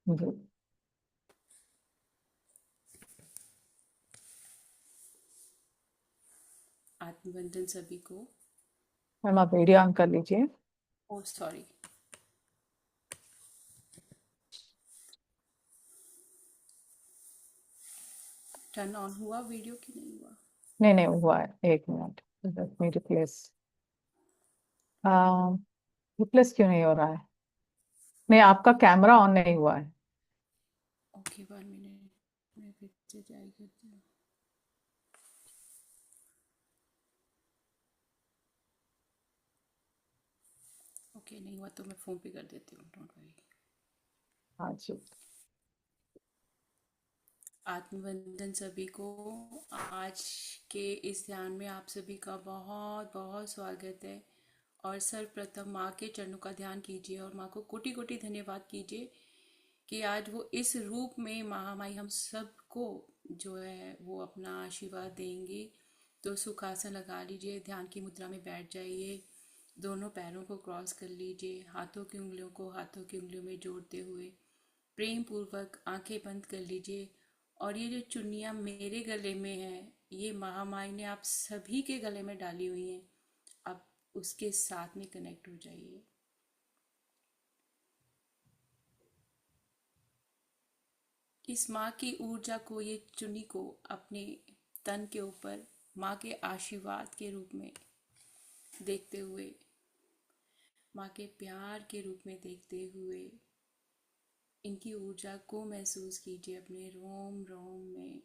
जी। आत्मबंधन सभी को। मैम आप वीडियो ऑन कर लीजिए। ओ सॉरी। टर्न ऑन हुआ वीडियो कि नहीं हुआ? नहीं नहीं हुआ है, एक minute. Let me replace. Replace क्यों नहीं हो रहा है? नहीं, आपका कैमरा ऑन नहीं हुआ है। ओके 1 मिनट, मैं फिर से ट्राई करती हूँ। ओके नहीं हुआ तो मैं फ़ोन पे कर देती हूँ, डोंट वरी। हाँ जी। आत्मबंधन सभी को। आज के इस ध्यान में आप सभी का बहुत बहुत स्वागत है। और सर्वप्रथम माँ के चरणों का ध्यान कीजिए और माँ को कोटि कोटि धन्यवाद कीजिए कि आज वो इस रूप में महामाई हम सबको जो है वो अपना आशीर्वाद देंगी। तो सुखासन लगा लीजिए, ध्यान की मुद्रा में बैठ जाइए। दोनों पैरों को क्रॉस कर लीजिए, हाथों की उंगलियों को हाथों की उंगलियों में जोड़ते हुए प्रेम पूर्वक आंखें बंद कर लीजिए। और ये जो चुन्नियाँ मेरे गले में है, ये महामाई ने आप सभी के गले में डाली हुई हैं। आप उसके साथ में कनेक्ट हो जाइए। इस माँ की ऊर्जा को, ये चुन्नी को अपने तन के ऊपर माँ के आशीर्वाद के रूप में देखते हुए, माँ के प्यार के रूप में देखते हुए, इनकी ऊर्जा को महसूस कीजिए अपने रोम रोम में।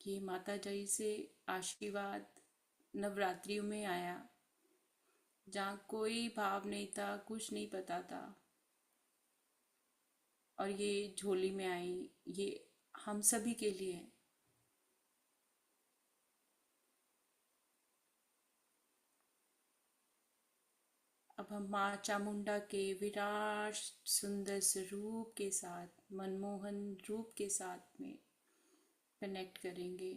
ये माता जी से आशीर्वाद नवरात्रियों में आया, जहाँ कोई भाव नहीं था, कुछ नहीं पता था, और ये झोली में आई। ये हम सभी के लिए है। अब हम माँ चामुंडा के विराट सुंदर स्वरूप के साथ, मनमोहन रूप के साथ में कनेक्ट करेंगे।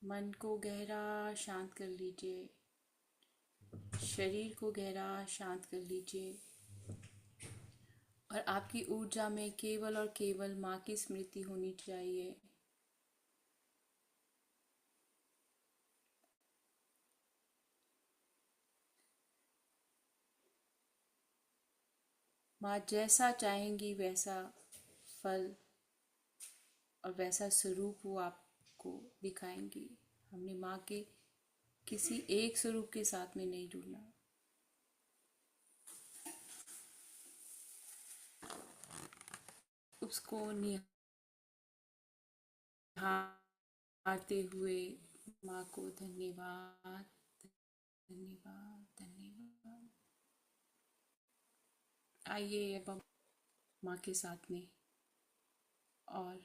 मन को गहरा शांत कर लीजिए, शरीर को गहरा शांत कर लीजिए। और आपकी ऊर्जा में केवल और केवल माँ की स्मृति होनी चाहिए। माँ जैसा चाहेंगी वैसा फल और वैसा स्वरूप वो आपको दिखाएंगी। हमने माँ के किसी एक स्वरूप के साथ में नहीं जुड़ना। उसको निहारते हुए माँ को धन्यवाद, धन्यवाद, धन्यवाद। आइए अब हम माँ के साथ में, और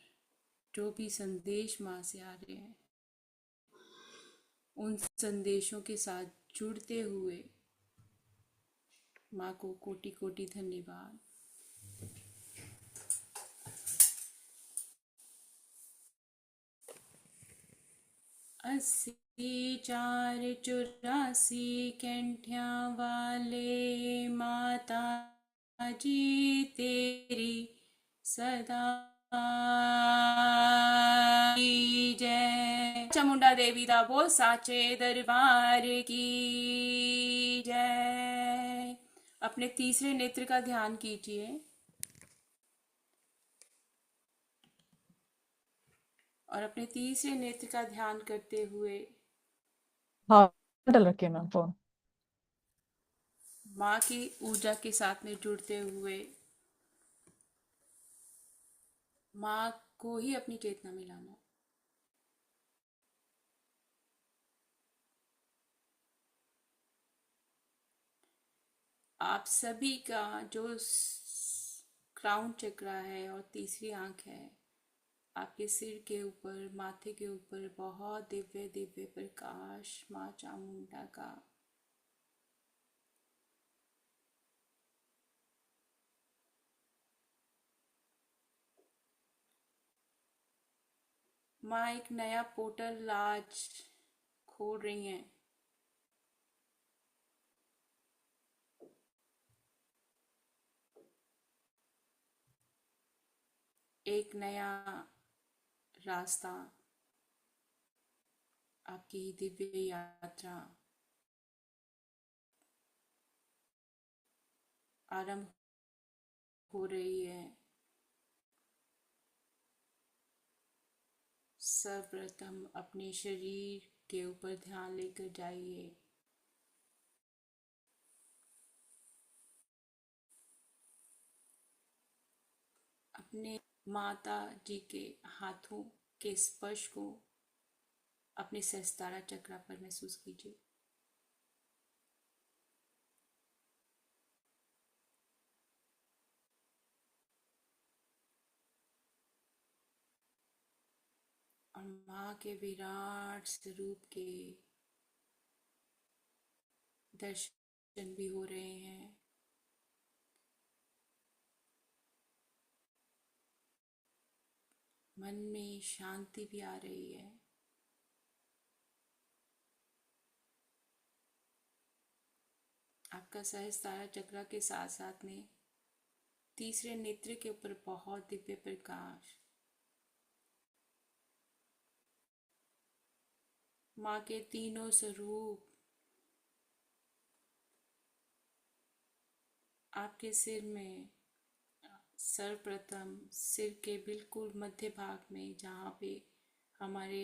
जो भी संदेश माँ से आ रहे हैं उन संदेशों के साथ जुड़ते हुए माँ को कोटि कोटि धन्यवाद। अस्सी चार चौरासी कंठिया वाले माता जी तेरी सदा की जय। चामुंडा देवी दा बोल साचे दरबार की जय। अपने तीसरे नेत्र का ध्यान कीजिए और अपने तीसरे नेत्र का ध्यान करते हुए हाँ, डल रखिए मैम फोन। माँ की ऊर्जा के साथ में जुड़ते हुए माँ को ही अपनी चेतना में लाना। आप सभी का जो क्राउन चक्रा है और तीसरी आंख है, आपके सिर के ऊपर, माथे के ऊपर बहुत दिव्य दिव्य प्रकाश माँ चामुंडा का। माँ एक नया पोर्टल आज खोल रही हैं। एक नया रास्ता, आपकी दिव्य यात्रा आरंभ हो रही है। सर्वप्रथम अपने शरीर के ऊपर ध्यान लेकर जाइए। अपने माता जी के हाथों के स्पर्श को अपने सहस्त्रार चक्र पर महसूस कीजिए। और माँ के विराट स्वरूप के दर्शन भी हो रहे हैं। मन में शांति भी आ रही है। आपका सहस्त्रार चक्र के साथ साथ में तीसरे नेत्र के ऊपर बहुत दिव्य प्रकाश, माँ के तीनों स्वरूप आपके सिर में, सर्वप्रथम सिर के बिल्कुल मध्य भाग में, जहाँ पे हमारे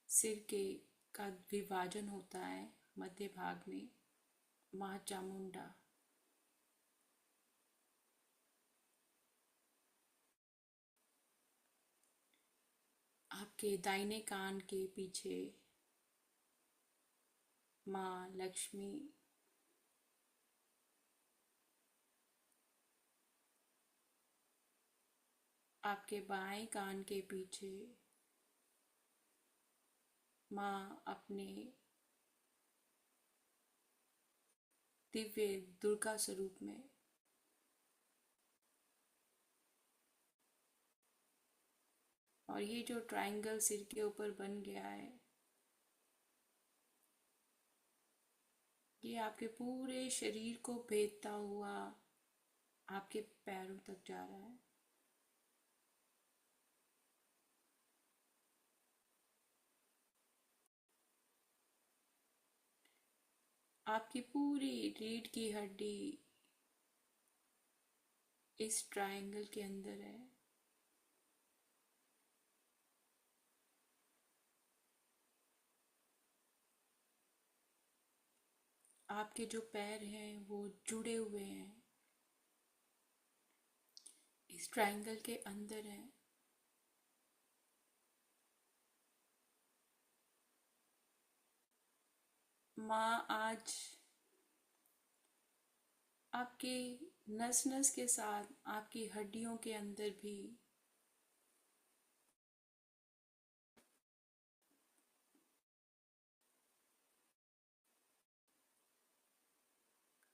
सिर के का विभाजन होता है, मध्य भाग में माँ चामुंडा। आपके दाहिने कान के पीछे माँ लक्ष्मी। आपके बाएं कान के पीछे माँ अपने दिव्य दुर्गा स्वरूप में। और ये जो ट्रायंगल सिर के ऊपर बन गया है, ये आपके पूरे शरीर को भेदता हुआ आपके पैरों तक जा रहा है। आपकी पूरी रीढ़ की हड्डी इस ट्रायंगल के अंदर है। आपके जो पैर हैं वो जुड़े हुए हैं, इस ट्रायंगल के अंदर है। माँ आज आपके नस नस के साथ आपकी हड्डियों के अंदर भी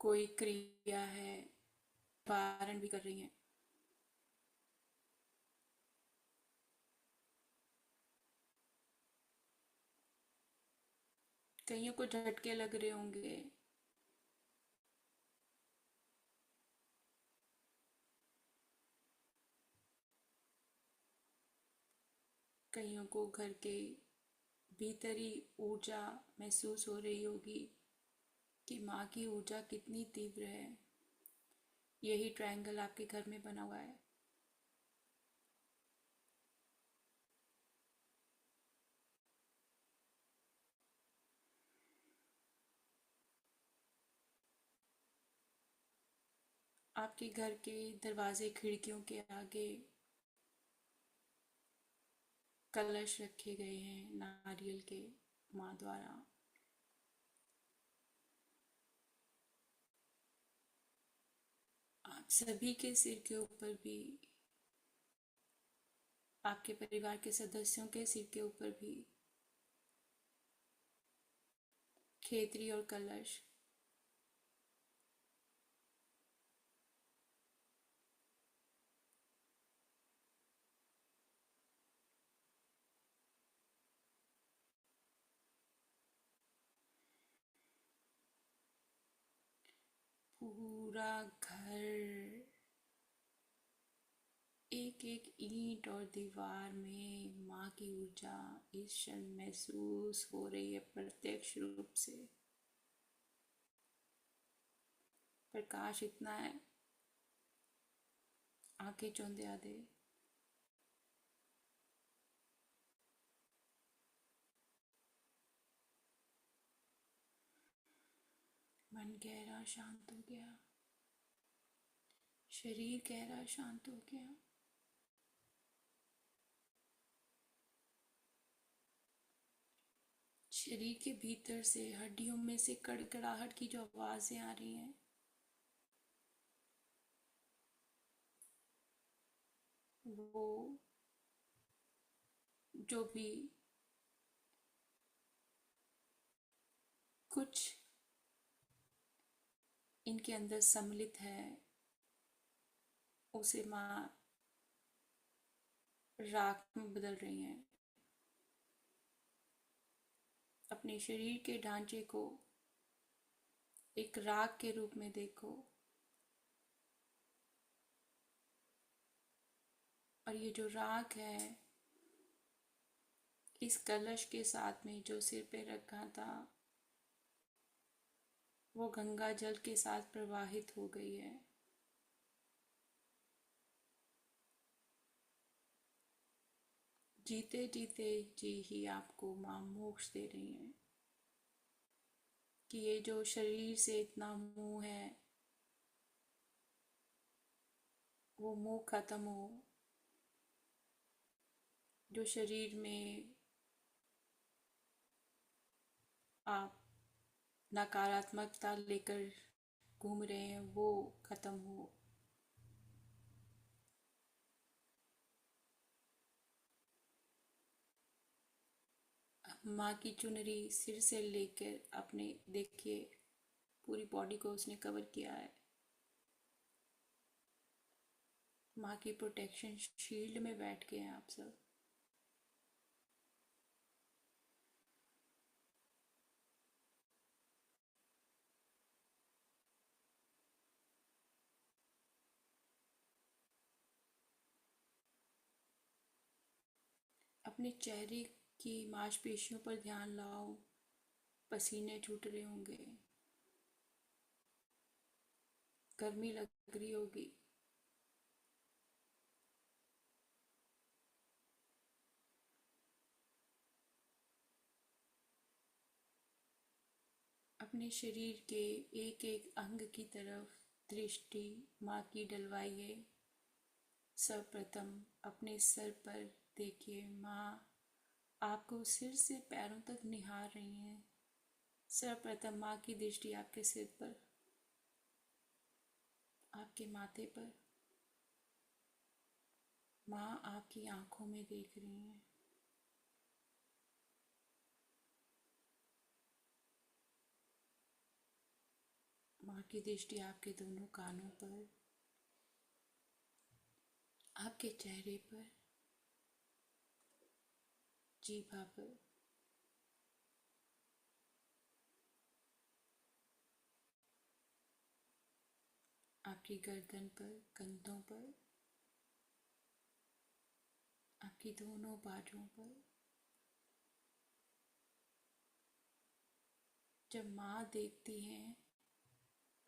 कोई क्रिया है, पारण भी कर रही हैं। कईयों को झटके लग रहे होंगे, कईयों को घर के भीतरी ऊर्जा महसूस हो रही होगी कि माँ की ऊर्जा कितनी तीव्र है। यही ट्रायंगल आपके घर में बना हुआ है। आपके घर के दरवाजे खिड़कियों के आगे कलश रखे गए हैं नारियल के, माँ द्वारा। आप सभी के सिर के ऊपर भी, आपके परिवार के सदस्यों के सिर के ऊपर भी खेतरी और कलश। पूरा घर एक एक एक ईंट और दीवार में माँ की ऊर्जा इस क्षण महसूस हो रही है प्रत्यक्ष रूप से। प्रकाश इतना है, आंखें चौंधे आधे। मन गहरा शांत हो गया, शरीर गहरा शांत हो गया। शरीर के भीतर से हड्डियों में से कड़कड़ाहट की जो आवाजें आ रही हैं, वो जो भी कुछ इनके अंदर सम्मिलित है, उसे माँ राख में बदल रही हैं। अपने शरीर के ढांचे को एक राख के रूप में देखो, और ये जो राख है, इस कलश के साथ में जो सिर पे रखा था, वो गंगा जल के साथ प्रवाहित हो गई है। जीते जीते जी ही आपको माँ मोक्ष दे रही हैं कि ये जो शरीर से इतना मोह है, वो मोह खत्म हो। जो शरीर में आप नकारात्मकता लेकर घूम रहे हैं, वो खत्म हो। माँ की चुनरी सिर से लेकर अपने देखिए पूरी बॉडी को उसने कवर किया है। माँ की प्रोटेक्शन शील्ड में बैठ के हैं आप सब। अपने चेहरे की मांसपेशियों पर ध्यान लाओ, पसीने छूट रहे होंगे, गर्मी लग रही होगी। अपने शरीर के एक एक अंग की तरफ दृष्टि माँ की डलवाइए। सर्वप्रथम अपने सर पर देखिए, माँ आपको सिर से पैरों तक निहार रही हैं। सर्वप्रथम माँ की दृष्टि आपके सिर पर, आपके माथे पर। माँ आपकी आंखों में देख रही हैं। माँ की दृष्टि आपके दोनों कानों पर, आपके चेहरे पर, जीभा पर, आपकी गर्दन पर, कंधों पर, आपकी दोनों बाजुओं पर। जब माँ देखती हैं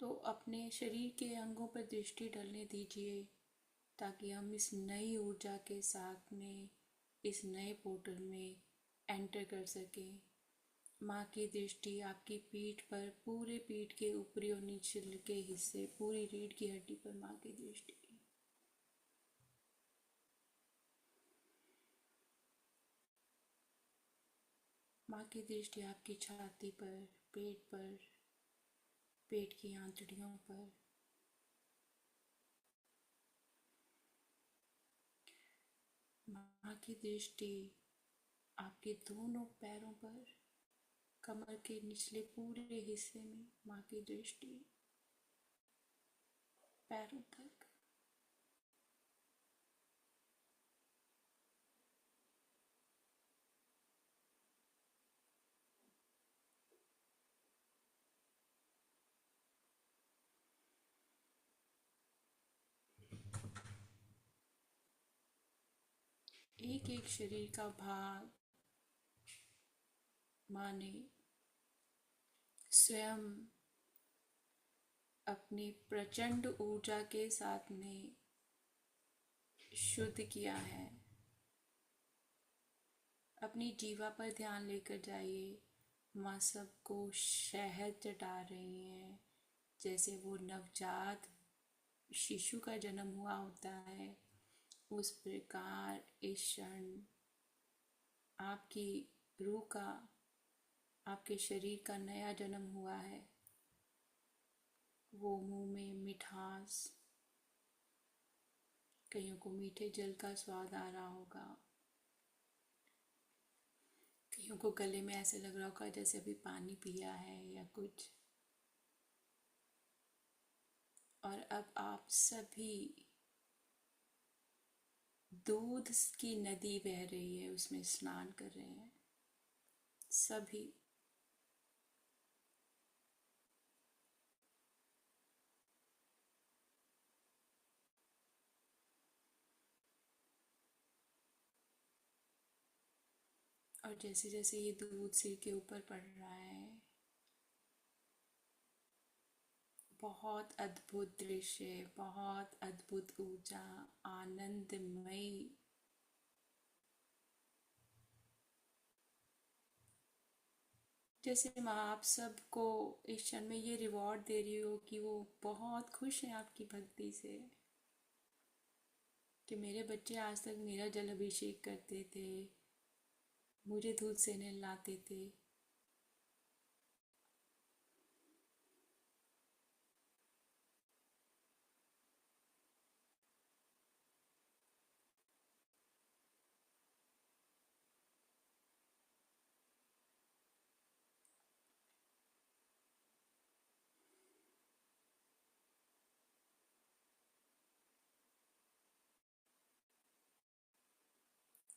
तो अपने शरीर के अंगों पर दृष्टि डालने दीजिए, ताकि हम इस नई ऊर्जा के साथ में इस नए पोर्टल में एंटर कर सकें। माँ की दृष्टि आपकी पीठ पर, पूरे पीठ के ऊपरी और निचले के हिस्से, पूरी रीढ़ की हड्डी पर माँ की दृष्टि। माँ की दृष्टि आपकी छाती पर, पेट पर, पेट की आंतड़ियों पर। माँ की दृष्टि आपके दोनों पैरों पर, कमर के निचले पूरे हिस्से में माँ की दृष्टि, पैरों तक। एक एक शरीर का भाग माँ ने स्वयं अपनी प्रचंड ऊर्जा के साथ में शुद्ध किया है। अपनी जीवा पर ध्यान लेकर जाइए। माँ सबको शहद चटा रही हैं, जैसे वो नवजात शिशु का जन्म हुआ होता है, उस प्रकार इस क्षण आपकी रूह का, आपके शरीर का नया जन्म हुआ है। वो मुंह में मिठास, कईयों को मीठे जल का स्वाद आ रहा होगा, कईयों को गले में ऐसे लग रहा होगा जैसे अभी पानी पिया है या कुछ। और अब आप सभी, दूध की नदी बह रही है, उसमें स्नान कर रहे हैं सभी। और जैसे जैसे ये दूध सिर के ऊपर पड़ रहा है, बहुत अद्भुत दृश्य, बहुत अद्भुत ऊर्जा, आनंदमयी। जैसे माँ आप सबको इस क्षण में ये रिवॉर्ड दे रही हो कि वो बहुत खुश हैं आपकी भक्ति से, कि मेरे बच्चे आज तक मेरा जल अभिषेक करते थे, मुझे दूध से नहलाते थे।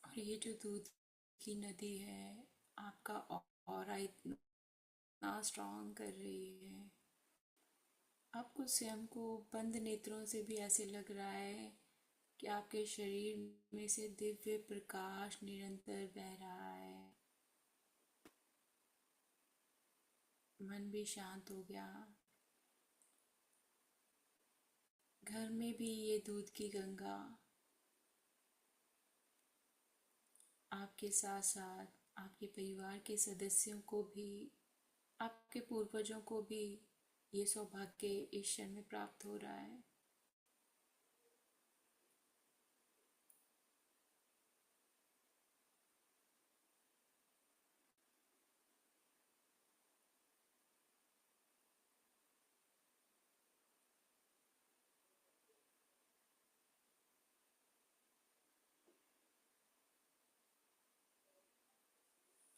और ये जो दूध की नदी है, आपका ऑरा इतना स्ट्रांग कर रही है, आपको स्वयं को बंद नेत्रों से भी ऐसे लग रहा है कि आपके शरीर में से दिव्य प्रकाश निरंतर बह रहा है। मन भी शांत हो गया। घर में भी ये दूध की गंगा आपके साथ साथ आपके परिवार के सदस्यों को भी, आपके पूर्वजों को भी ये सौभाग्य इस क्षण में प्राप्त हो रहा है।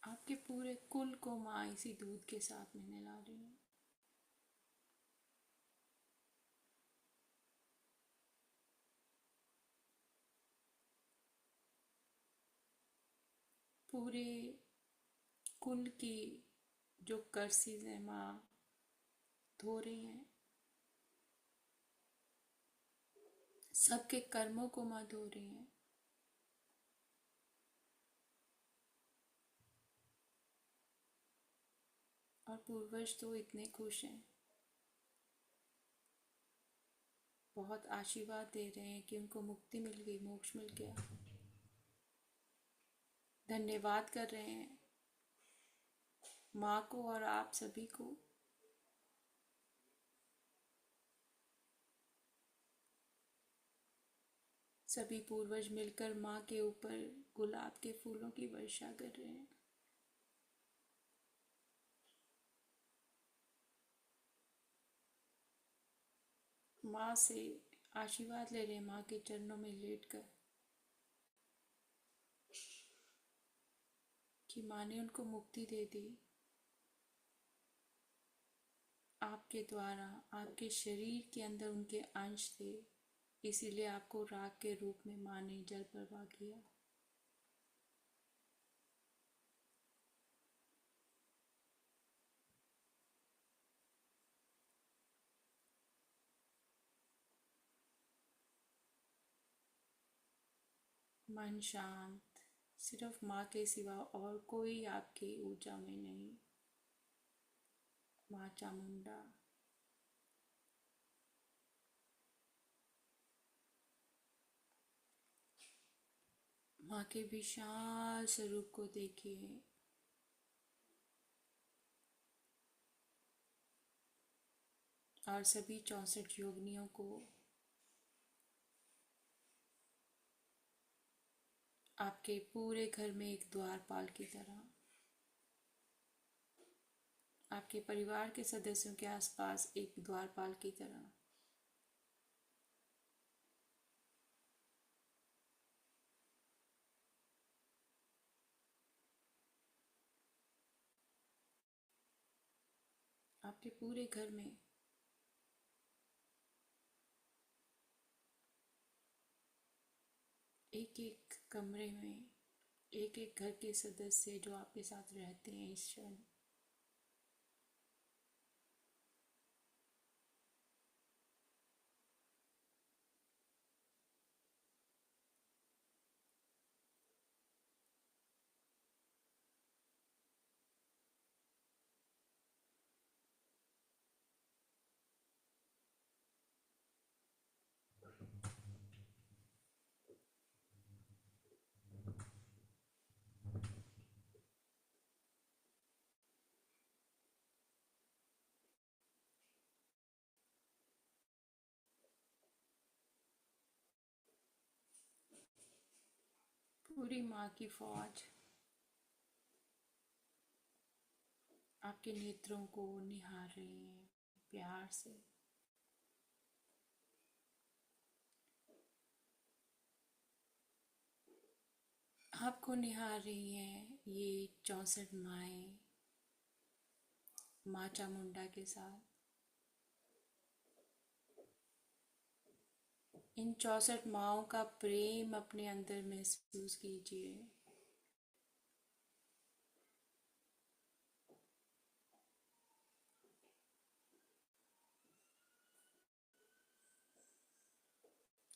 आपके पूरे कुल को माँ इसी दूध के साथ में मिला रही है। पूरे कुल की जो कर्सिस है माँ धो रही हैं, सबके कर्मों को माँ धो रही हैं। और पूर्वज तो इतने खुश हैं, बहुत आशीर्वाद दे रहे हैं कि उनको मुक्ति मिल गई, मोक्ष मिल गया। धन्यवाद कर रहे हैं माँ को और आप सभी को। सभी पूर्वज मिलकर माँ के ऊपर गुलाब के फूलों की वर्षा कर रहे हैं। माँ से आशीर्वाद ले रहे हैं, माँ के चरणों में लेटकर, कि माँ ने उनको मुक्ति दे दी। आपके द्वारा, आपके शरीर के अंदर उनके अंश थे, इसीलिए आपको राग के रूप में माँ ने जल प्रवाह किया। मन शांत, सिर्फ माँ के सिवा और कोई आपकी ऊर्जा में नहीं। माँ चामुंडा। माँ के विशाल स्वरूप को देखिए। और सभी 64 योगिनियों को आपके पूरे घर में एक द्वारपाल की तरह, आपके परिवार के सदस्यों के आसपास एक द्वारपाल की तरह आपके पूरे घर में एक एक कमरे में एक एक घर के सदस्य जो आपके साथ रहते हैं इस क्षण पूरी माँ की फौज आपके नेत्रों को निहार रही है प्यार से। आपको निहार रही हैं ये 64 माएँ माँ चामुंडा के साथ। इन 64 माँओं का प्रेम अपने अंदर महसूस कीजिए।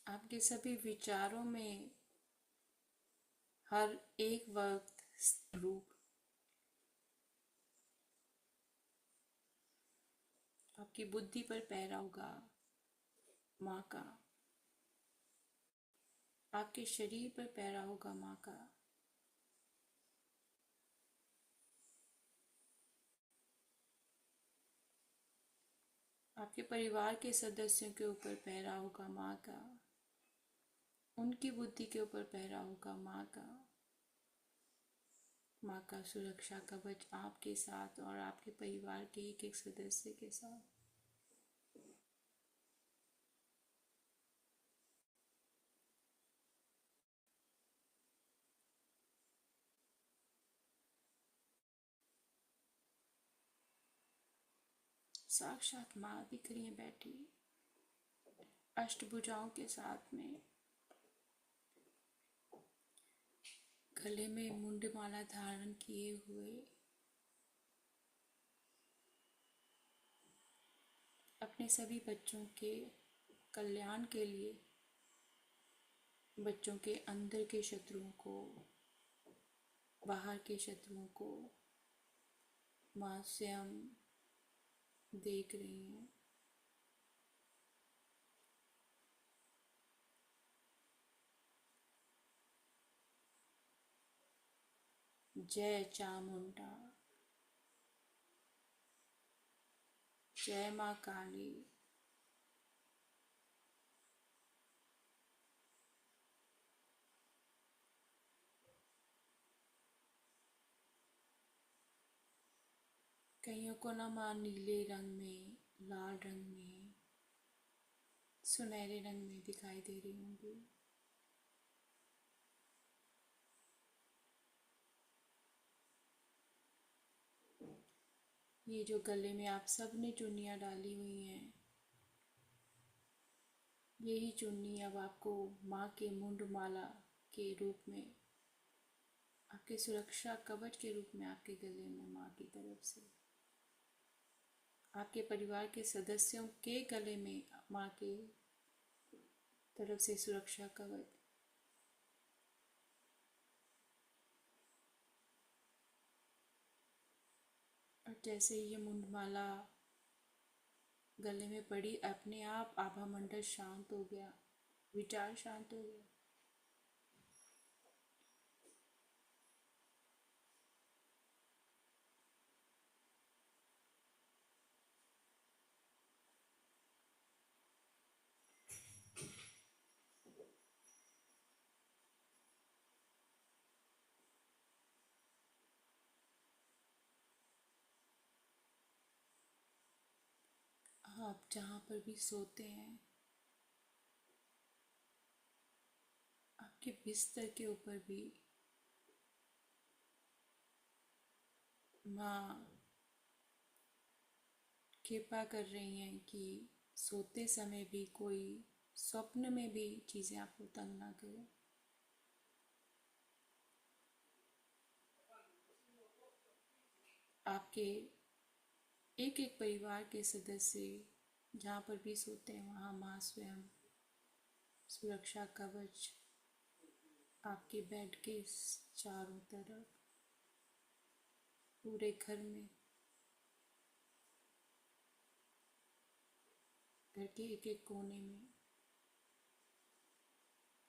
आपके सभी विचारों में हर एक वक्त रूप आपकी बुद्धि पर पहरा होगा माँ का, आपके शरीर पर पहरा होगा माँ का, आपके परिवार के सदस्यों के ऊपर पहरा होगा माँ का, उनकी बुद्धि के ऊपर पहरा होगा माँ का। माँ का सुरक्षा कवच आपके साथ और आपके परिवार के एक एक सदस्य के साथ। साक्षात माँ दिख रही है बैठी अष्टभुजाओं के साथ में, गले में मुंडमाला धारण किए हुए, अपने सभी बच्चों के कल्याण के लिए, बच्चों के अंदर के शत्रुओं को, बाहर के शत्रुओं को माँ स्वयं देख रही हैं। जय चामुंडा, जय माँ काली। कईयों को ना माँ नीले रंग में, लाल रंग में, सुनहरे रंग में दिखाई दे रही होंगी। ये जो गले में आप सब ने चुन्नियाँ डाली हुई हैं, यही चुन्नी अब आपको माँ के मुंडमाला के रूप में, आपके सुरक्षा कवच के रूप में आपके गले में माँ की तरफ से, आपके परिवार के सदस्यों के गले में माँ के तरफ से सुरक्षा कवच जैसे ये मुंडमाला गले में पड़ी, अपने आप आभा मंडल शांत हो गया, विचार शांत हो गया। आप जहाँ पर भी सोते हैं, आपके बिस्तर के ऊपर भी माँ कृपा कर रही हैं कि सोते समय भी कोई स्वप्न में भी चीज़ें आपको तंग ना करें। आपके एक एक परिवार के सदस्य जहाँ पर भी सोते हैं, वहाँ माँ स्वयं सुरक्षा कवच आपके बेड के चारों तरफ, पूरे घर में, घर के एक एक कोने में,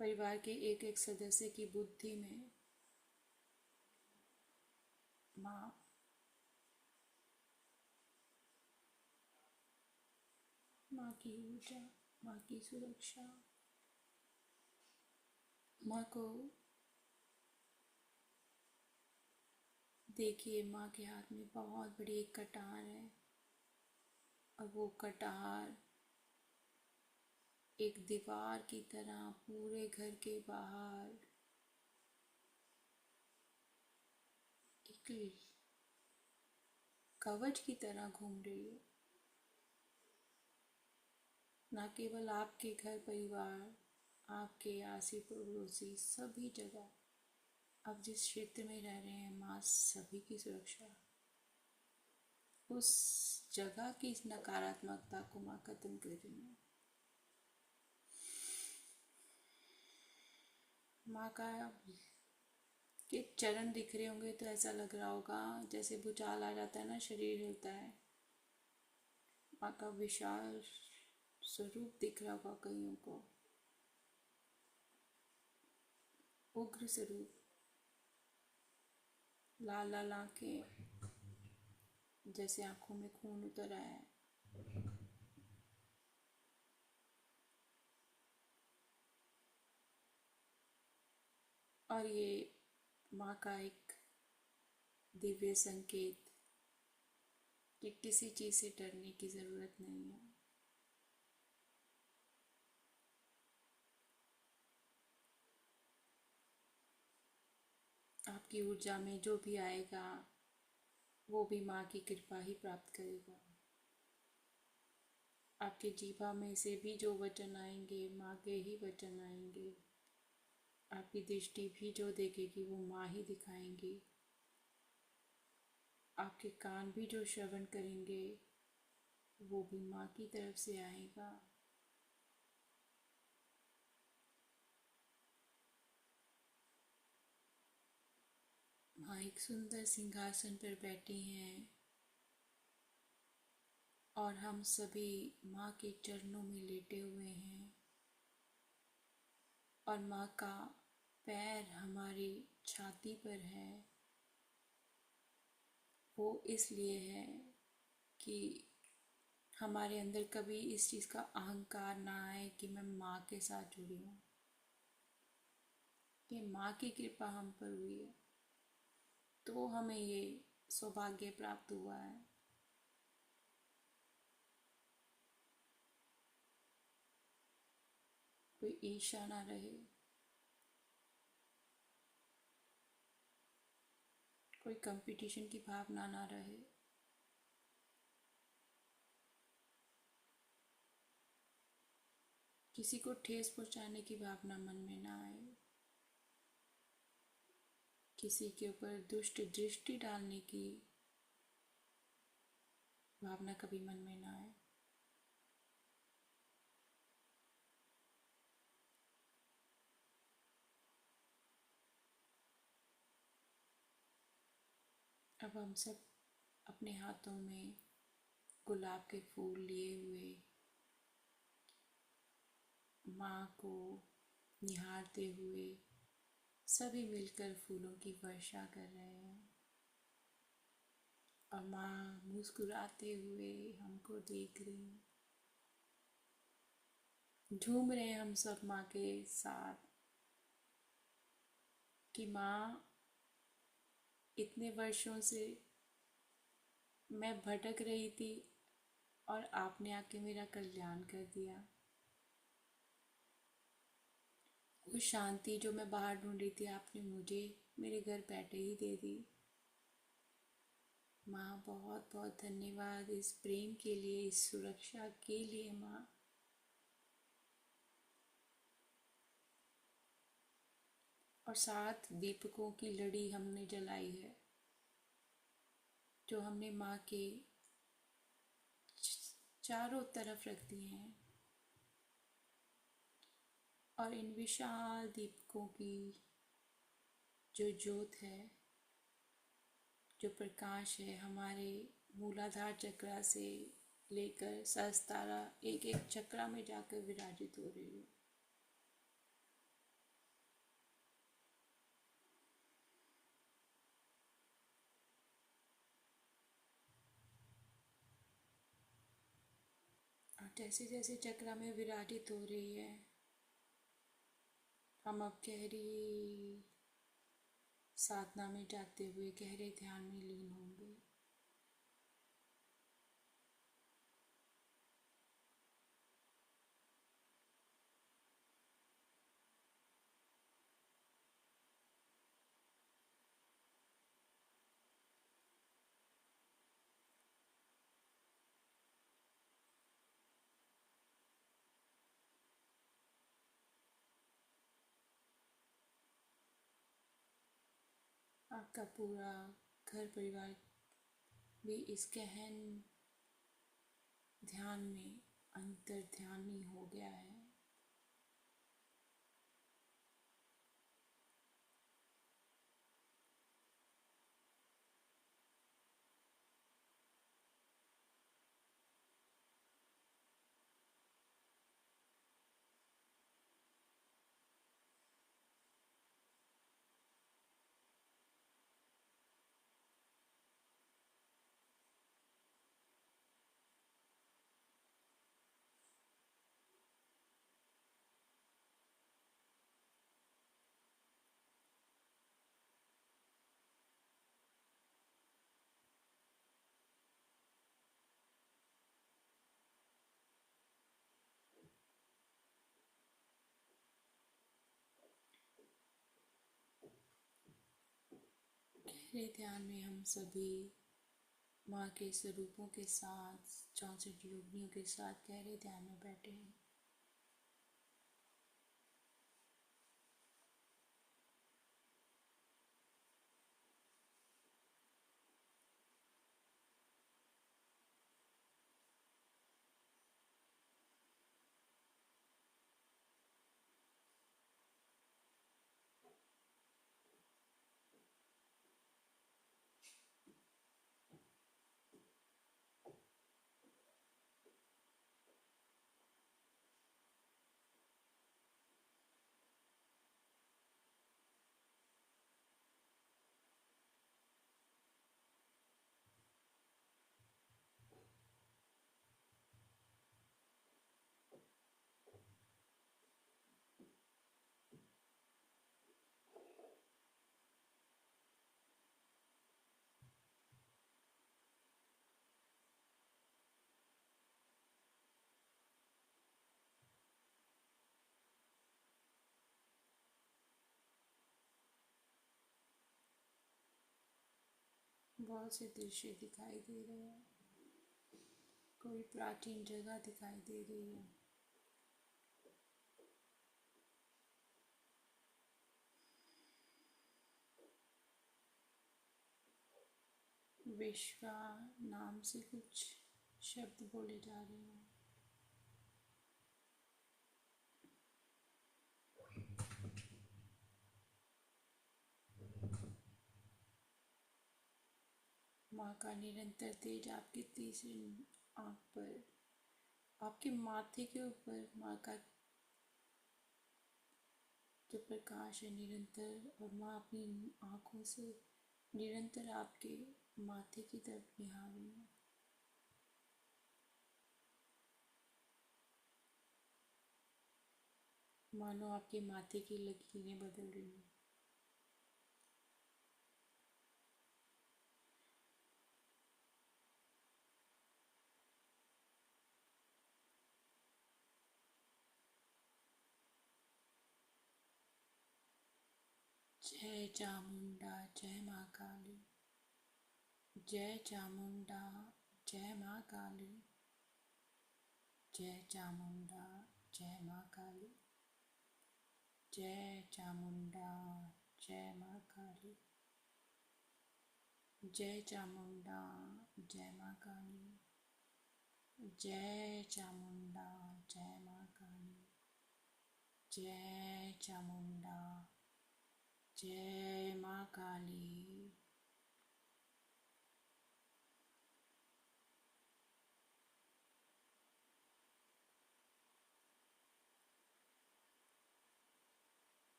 परिवार के एक एक सदस्य की बुद्धि में माँ माँ की ऊर्जा, माँ की सुरक्षा। माँ को देखिए, माँ के हाथ में बहुत बड़ी एक कटार है, और वो कटार एक दीवार की तरह पूरे घर के बाहर एक कवच की तरह घूम रही है। न केवल आपके घर परिवार, आपके आसी पड़ोसी, सभी जगह आप जिस क्षेत्र में रह रहे हैं, माँ सभी की सुरक्षा, उस जगह की इस नकारात्मकता को माँ खत्म कर रही है। माँ का के चरण दिख रहे होंगे तो ऐसा लग रहा होगा जैसे भूचाल आ जाता है ना, शरीर हिलता है। माँ का विशाल स्वरूप दिख रहा होगा कईयों को, उग्र स्वरूप, लाल लाल आंखें, जैसे आंखों में खून उतर आया है। और ये माँ का एक दिव्य संकेत कि किसी चीज़ से डरने की ज़रूरत नहीं है। आपकी ऊर्जा में जो भी आएगा वो भी माँ की कृपा ही प्राप्त करेगा। आपके जीवा में से भी जो वचन आएंगे, माँ के ही वचन आएंगे। आपकी दृष्टि भी जो देखेगी वो माँ ही दिखाएंगी। आपके कान भी जो श्रवण करेंगे वो भी माँ की तरफ से आएगा। माँ एक सुंदर सिंहासन पर बैठी हैं, और हम सभी माँ के चरणों में लेटे हुए हैं। और माँ का पैर हमारी छाती पर है। वो इसलिए है कि हमारे अंदर कभी इस चीज़ का अहंकार ना आए कि मैं माँ के साथ जुड़ी हूँ, कि माँ की कृपा हम पर हुई है, तो हमें ये सौभाग्य प्राप्त हुआ है। कोई ईर्ष्या ना रहे, कोई कंपटीशन की भावना ना रहे। किसी को ठेस पहुंचाने की भावना मन में ना आए। किसी के ऊपर दुष्ट दृष्टि डालने की भावना कभी मन में ना आए। अब हम सब अपने हाथों में गुलाब के फूल लिए हुए माँ को निहारते हुए सभी मिलकर फूलों की वर्षा कर रहे हैं। और माँ मुस्कुराते हुए हमको देख रही हैं। झूम रहे हैं हम सब माँ के साथ कि माँ, इतने वर्षों से मैं भटक रही थी और आपने आके मेरा कल्याण कर दिया। वो शांति जो मैं बाहर ढूंढ रही थी आपने मुझे मेरे घर बैठे ही दे दी। माँ बहुत बहुत धन्यवाद इस प्रेम के लिए, इस सुरक्षा के लिए माँ। और 7 दीपकों की लड़ी हमने जलाई है जो हमने माँ के चारों तरफ रख दिए हैं। और इन विशाल दीपकों की जो ज्योत है, जो प्रकाश है, हमारे मूलाधार चक्रा से लेकर सहस्त्रारा एक एक चक्रा में जाकर विराजित हो रही है। और जैसे जैसे चक्रा में विराजित हो रही है, हम अब गहरी साधना में जाते हुए गहरे ध्यान में लीन होंगे। आपका पूरा घर परिवार भी इस गहन ध्यान में अंतर ध्यानी हो गया है। गहरे ध्यान में हम सभी माँ के स्वरूपों के साथ 64 योगिनियों के साथ गहरे ध्यान में बैठे हैं। बहुत से दृश्य दिखाई दे रहे हैं। कोई प्राचीन जगह दिखाई दे रही है। विश्वा नाम से कुछ शब्द बोले जा रहे हैं। माँ का निरंतर तेज आपकी तीसरी आँख पर, आपके माथे के ऊपर माँ का जो प्रकाश है निरंतर, और माँ अपनी आँखों से निरंतर आपके माथे की तरफ निहार रही है। मानो आपके माथे की लकीरें बदल रही हैं। जय चामुंडा, जय माँ काली। जय चामुंडा, जय माँ काली। जय चामुंडा, जय माँ काली। जय चामुंडा, जय माँ काली। जय चामुंडा, जय माँ काली। जय चामुंडा, जय माँ काली। जय चामुंडा, जय माँ काली।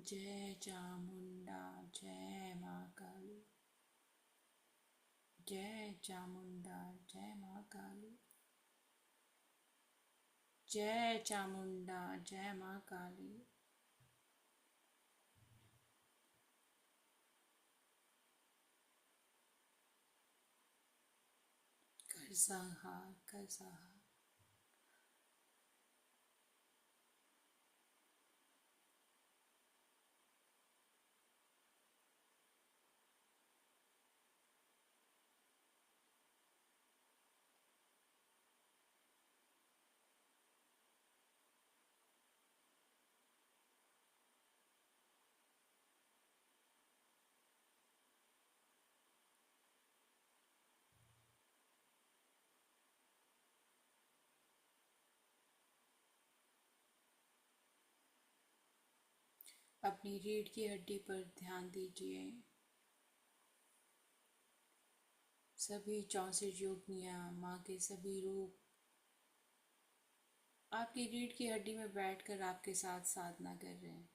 जय चामुंडा, जय माँ काली। जय चामुंडा, जय माँ काली। जय चामुंडा, जय माँ काली। कर संहार, कर संहार। अपनी रीढ़ की हड्डी पर ध्यान दीजिए। सभी 64 योगिनियाँ, माँ के सभी रूप आपकी रीढ़ की हड्डी में बैठकर आपके साथ साधना कर रहे हैं,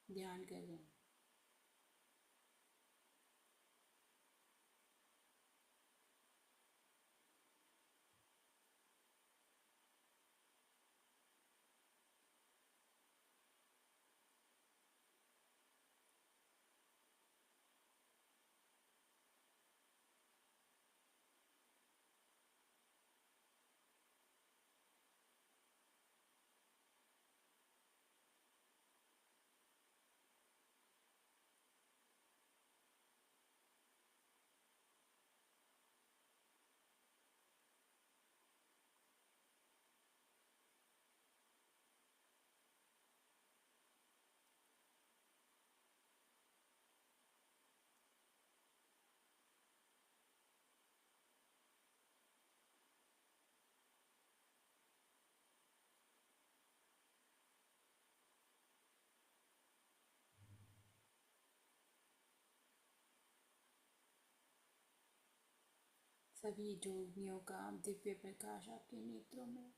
ध्यान कर रहे हैं। सभी योगिनियों का दिव्य प्रकाश आपके नेत्रों में।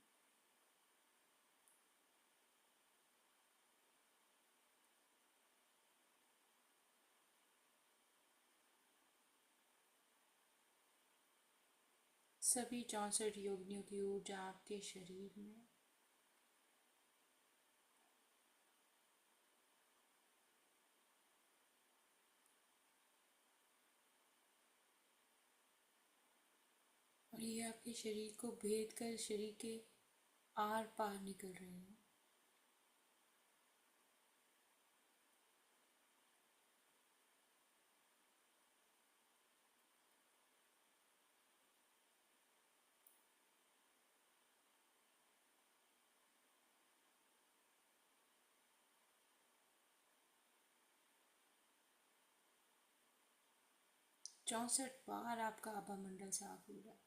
सभी 64 योगिनियों की ऊर्जा आपके शरीर में। और ये आपके शरीर को भेद कर शरीर के आर पार निकल रहे हैं। 64 बार आपका आभा मंडल साफ हो रहा है।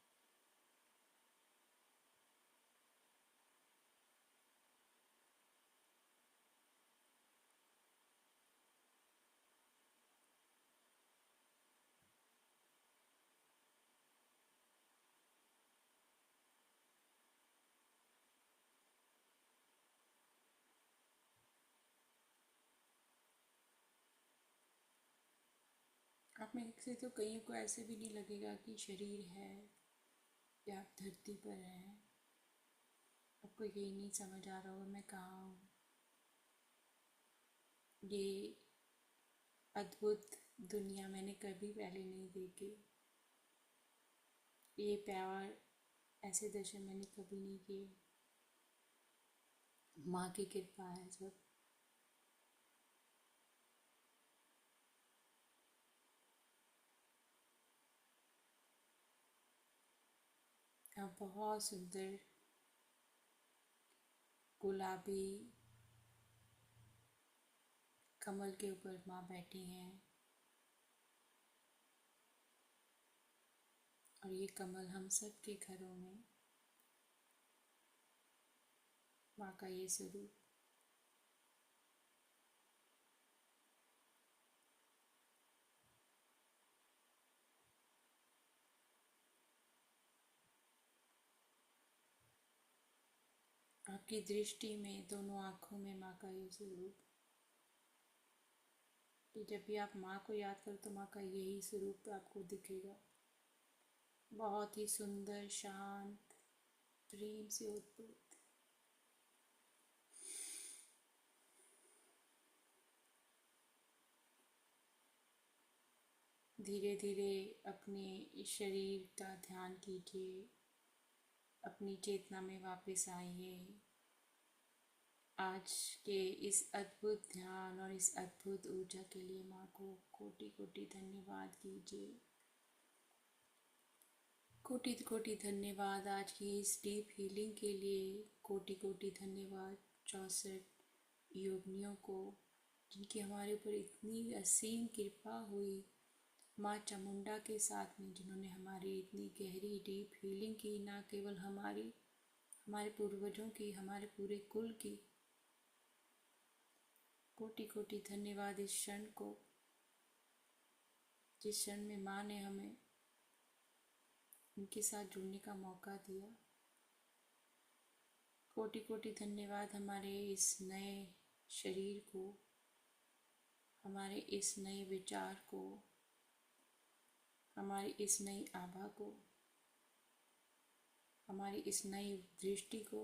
आप में से तो कईयों को ऐसे भी नहीं लगेगा कि शरीर है या आप धरती पर हैं। आपको यही नहीं समझ आ रहा होगा मैं कहाँ हूँ। ये अद्भुत दुनिया मैंने कभी पहले नहीं देखी। ये प्यार ऐसे दर्शन मैंने कभी नहीं किए। माँ की कृपा है सब। आप बहुत सुंदर गुलाबी कमल के ऊपर माँ बैठी हैं और ये कमल हम सब के घरों में माँ का ये स्वरूप। आपकी दृष्टि में दोनों आँखों में माँ का ये स्वरूप। कि जब भी आप माँ को याद करो तो माँ का यही स्वरूप आपको दिखेगा। बहुत ही सुंदर शांत प्रेम से उत्पन्न। धीरे धीरे अपने शरीर का ध्यान कीजिए। अपनी चेतना में वापस आइए। आज के इस अद्भुत ध्यान और इस अद्भुत ऊर्जा के लिए माँ को कोटि कोटि धन्यवाद कीजिए। कोटि कोटि धन्यवाद आज की इस डीप हीलिंग के लिए। कोटि कोटि धन्यवाद 64 योगिनियों को जिनकी हमारे ऊपर इतनी असीम कृपा हुई। माँ चामुंडा के साथ में जिन्होंने हमारी इतनी गहरी डीप हीलिंग की। ना केवल हमारी, हमारे पूर्वजों की, हमारे पूरे कुल की। कोटि कोटि धन्यवाद इस क्षण को, जिस क्षण में माँ ने हमें उनके साथ जुड़ने का मौका दिया। कोटि कोटि धन्यवाद हमारे इस नए शरीर को, हमारे इस नए विचार को, हमारी इस नई आभा को, हमारी इस नई दृष्टि को,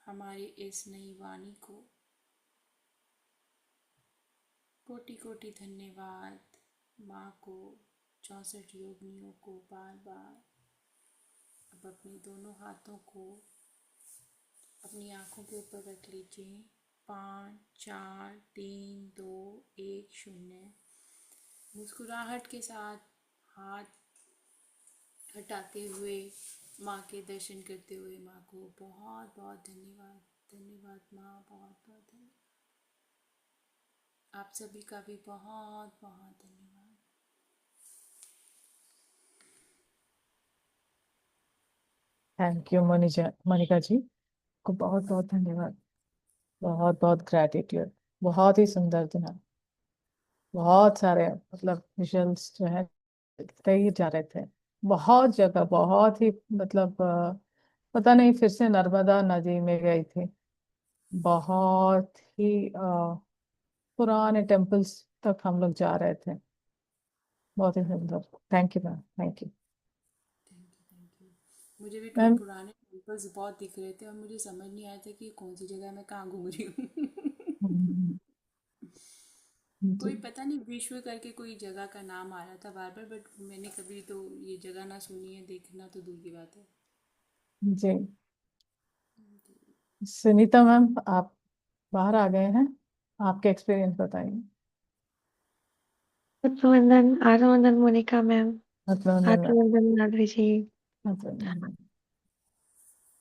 हमारी इस नई वाणी को। कोटि कोटि धन्यवाद माँ को, 64 योगिनियों को बार बार। अब अपने दोनों हाथों को अपनी आंखों के ऊपर रख लीजिए। 5 4 3 2 1 0। मुस्कुराहट के साथ हाथ हटाते हुए माँ के दर्शन करते हुए माँ को बहुत बहुत धन्यवाद। धन्यवाद माँ, बहुत बहुत धन्यवाद। आप सभी का भी बहुत बहुत धन्यवाद। थैंक यू मोनिका जी को बहुत बहुत धन्यवाद। बहुत बहुत ग्रैटिट्यूड। बहुत ही सुंदर दिन। बहुत सारे मतलब विजुअल्स जो है दिखते ही जा रहे थे। बहुत जगह बहुत ही मतलब पता नहीं फिर से नर्मदा नदी में गई थी। बहुत ही पुराने टेम्पल्स तक हम लोग जा रहे थे। बहुत ही सुंदर। Thank you ma'am, thank you thank you thank you. मुझे भी मैम। पुराने टेम्पल्स बहुत दिख रहे थे और मुझे समझ नहीं आया था कि कौन सी जगह मैं कहाँ घूम रही हूँ। हम्म, कोई जी पता नहीं विश्व करके कोई जगह का नाम आ रहा था बार बार, बट मैंने कभी तो ये जगह ना सुनी है, देखना तो दूर की बात है। जी। सुनीता मैम, आप बाहर आ गए हैं। आपके एक्सपीरियंस बताइए। आत्मवंदन आत्मवंदन मोनिका मैम। मतलब आत्मवंदन माधुरी जी। मतलब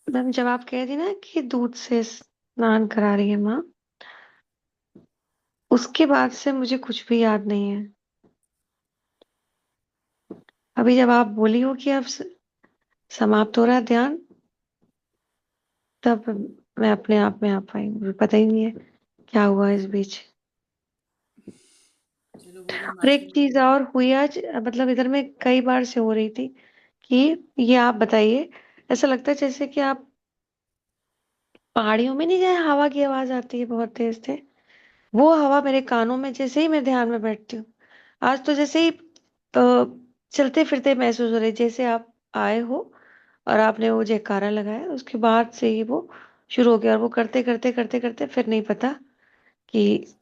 मैम जब आप कह रही ना कि दूध से स्नान करा रही है माँ, उसके बाद से मुझे कुछ भी याद नहीं है। अभी जब आप बोली हो कि अब समाप्त हो रहा है ध्यान, तब मैं अपने आप में आ पाई, मुझे पता ही नहीं है क्या हुआ इस बीच। चलो वो भी और एक माफी चीज मांगो। और हुई आज, मतलब इधर में कई बार से हो रही थी कि, ये आप बताइए, ऐसा लगता है जैसे कि आप पहाड़ियों में नहीं जाए, हवा की आवाज आती है बहुत तेज से, वो हवा मेरे कानों में जैसे ही मैं ध्यान में बैठती हूँ। आज तो जैसे ही चलते फिरते महसूस हो रही, जैसे आप आए हो और आपने वो जयकारा लगाया, उसके बाद से ही वो शुरू हो गया, और वो करते करते करते करते फिर नहीं पता कि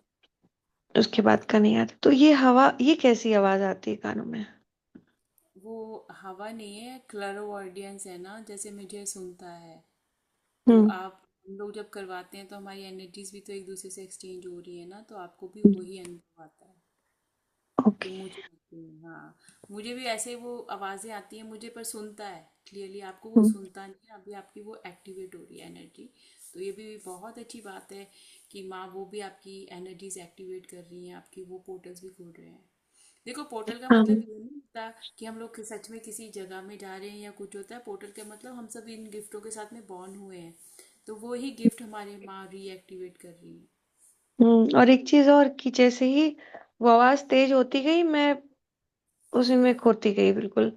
उसके बाद का नहीं आता। तो ये हवा, ये कैसी आवाज आती है कानों में? वो हवा नहीं है, क्लरोवर्डियंस है ना, जैसे मुझे सुनता है। तो हम्म। आप, हम लोग जब करवाते हैं तो हमारी एनर्जीज भी तो एक दूसरे से एक्सचेंज हो रही है ना, तो आपको भी वही अनुभव आता है जो ओके। मुझे आती है। हाँ, मुझे भी ऐसे वो आवाज़ें आती हैं मुझे, पर सुनता है क्लियरली, आपको वो हम्म। सुनता नहीं है। अभी आपकी वो एक्टिवेट हो रही है एनर्जी। तो ये भी बहुत अच्छी बात है कि माँ वो भी आपकी एनर्जीज एक्टिवेट कर रही हैं, आपकी वो पोर्टल्स भी खोल रहे हैं। देखो, पोर्टल का हाँ। मतलब ये नहीं होता कि हम लोग सच में किसी जगह में जा रहे हैं या कुछ होता है। पोर्टल का मतलब हम सब इन गिफ्टों के साथ में बॉर्न हुए हैं, तो वो ही गिफ्ट हमारे माँ रीएक्टिवेट कर रही है। और एक चीज और, कि जैसे ही वो आवाज तेज होती गई, मैं उसी में खोती गई बिल्कुल।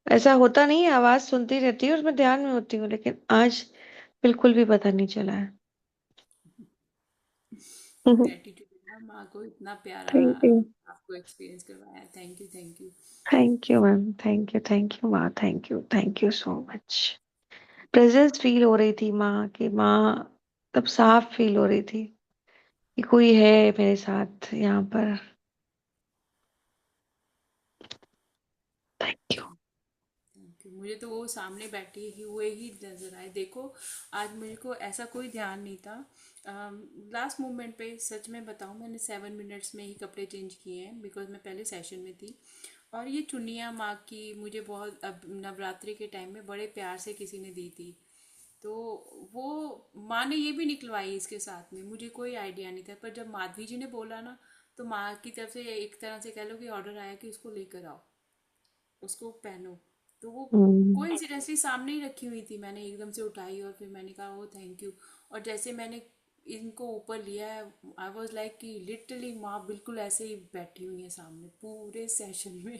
ऐसा होता नहीं है, आवाज सुनती रहती है, उसमें ध्यान में होती हूँ, लेकिन आज बिल्कुल भी पता नहीं चला है। ग्रेटिट्यूड है ना, माँ को इतना प्यारा थैंक यू। आपको एक्सपीरियंस करवाया। Thank you, thank you. Thank you ma'am, thank you माँ, thank you so much. Presence feel हो रही थी माँ की, माँ तब साफ फील हो रही थी कि कोई है मेरे साथ यहाँ पर। Thank you. Thank you. मुझे तो वो सामने बैठे ही हुए ही नजर आए। देखो, आज मेरे को ऐसा कोई ध्यान नहीं था। लास्ट मोमेंट पे सच में बताऊं, मैंने 7 मिनट्स में ही कपड़े चेंज किए हैं, बिकॉज मैं पहले सेशन में थी। और ये चुन्नियाँ माँ की मुझे बहुत, अब नवरात्रि के टाइम में बड़े प्यार से किसी ने दी थी। तो वो माँ ने ये भी निकलवाई इसके साथ में, मुझे कोई आइडिया नहीं था। पर जब माधवी जी ने बोला ना, तो माँ की तरफ से एक तरह से कह लो कि ऑर्डर आया कि उसको लेकर आओ, उसको पहनो। तो वो हम्म। कोइंसिडेंटली सामने ही रखी हुई थी, मैंने एकदम से उठाई और फिर मैंने कहा ओ थैंक यू। और जैसे मैंने इनको ऊपर लिया है, आई वॉज लाइक कि लिटरली माँ बिल्कुल ऐसे ही बैठी हुई है सामने पूरे सेशन में।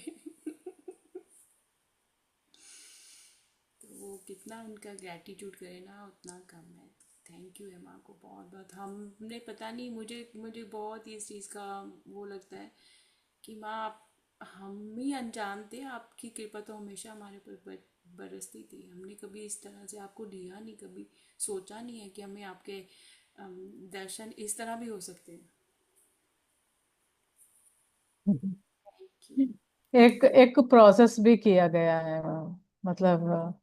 तो वो कितना उनका ग्रैटिट्यूड करे ना उतना कम है। थैंक यू है माँ को बहुत बहुत। हमने पता नहीं, मुझे मुझे बहुत ही इस चीज़ का वो लगता है कि माँ आप, हम ही अनजान थे, आपकी कृपा तो हमेशा हमारे पर बरसती थी। हमने कभी इस तरह से आपको लिया नहीं, कभी सोचा नहीं है कि हमें आपके दर्शन इस तरह भी हो सकते हैं। Thank you. एक एक प्रोसेस भी किया गया है, मतलब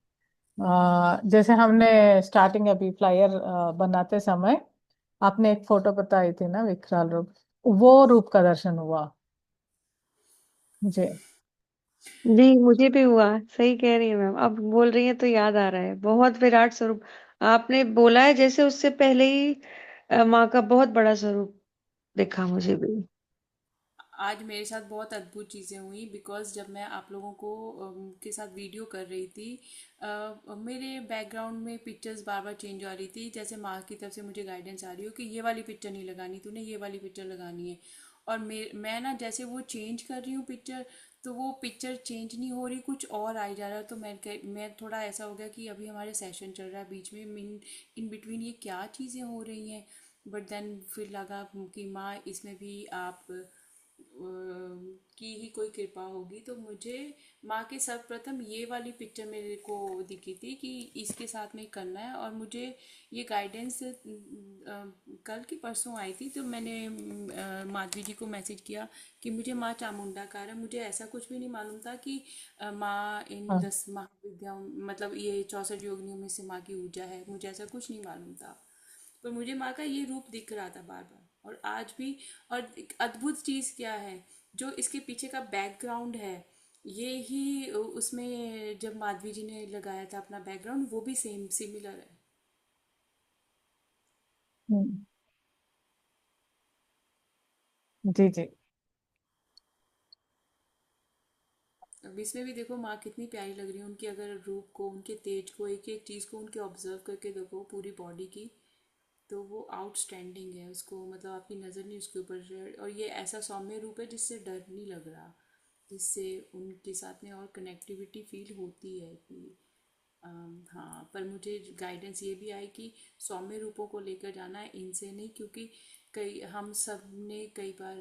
जैसे हमने स्टार्टिंग अभी फ्लायर बनाते समय आपने एक फोटो बताई थी ना, विकराल रूप, वो रूप का दर्शन हुआ मुझे। जी, मुझे भी हुआ। सही कह रही है मैम, अब बोल रही है तो याद आ रहा है, बहुत विराट स्वरूप आपने बोला है, जैसे उससे पहले ही माँ का बहुत बड़ा स्वरूप दिखा मुझे भी। आज मेरे साथ बहुत अद्भुत चीज़ें हुई, बिकॉज जब मैं आप लोगों को के साथ वीडियो कर रही थी, मेरे बैकग्राउंड में पिक्चर्स बार बार चेंज हो रही थी, जैसे माँ की तरफ से मुझे गाइडेंस आ रही हो कि ये वाली पिक्चर नहीं लगानी, तूने ये वाली पिक्चर लगानी है। और मैं ना जैसे वो चेंज कर रही हूँ पिक्चर, तो वो पिक्चर चेंज नहीं हो रही, कुछ और आई जा रहा है। तो मैं थोड़ा ऐसा हो गया कि अभी हमारे सेशन चल रहा है, बीच में इन बिटवीन ये क्या चीज़ें हो रही हैं। बट देन फिर लगा कि माँ इसमें भी आप की ही कोई कृपा होगी। तो मुझे माँ के सर्वप्रथम ये वाली पिक्चर मेरे को दिखी थी कि इसके साथ में करना है। और मुझे ये गाइडेंस कल की परसों आई थी, तो मैंने माधवी जी को मैसेज किया कि मुझे माँ चामुंडाकार है। मुझे ऐसा कुछ भी नहीं मालूम था कि माँ इन हाँ। 10 महाविद्याओं, मतलब ये 64 योगिनियों में से माँ की ऊर्जा है, मुझे ऐसा कुछ नहीं मालूम था। पर मुझे माँ का ये रूप दिख रहा था बार बार, और आज भी। और एक अद्भुत चीज़ क्या है, जो इसके पीछे का बैकग्राउंड है, ये ही उसमें जब माधवी जी ने लगाया था अपना बैकग्राउंड, वो भी सेम सिमिलर है। हम्म, जी जी। अब इसमें भी देखो माँ कितनी प्यारी लग रही है, उनकी अगर रूप को, उनके तेज को, एक एक चीज़ को उनके ऑब्जर्व करके देखो पूरी बॉडी की, तो वो आउटस्टैंडिंग है। उसको मतलब आपकी नज़र नहीं उसके ऊपर है, और ये ऐसा सौम्य रूप है जिससे डर नहीं लग रहा, जिससे उनके साथ में और कनेक्टिविटी फील होती है कि हाँ। पर मुझे गाइडेंस ये भी आई कि सौम्य रूपों को लेकर जाना है, इनसे नहीं, क्योंकि कई हम सब ने कई बार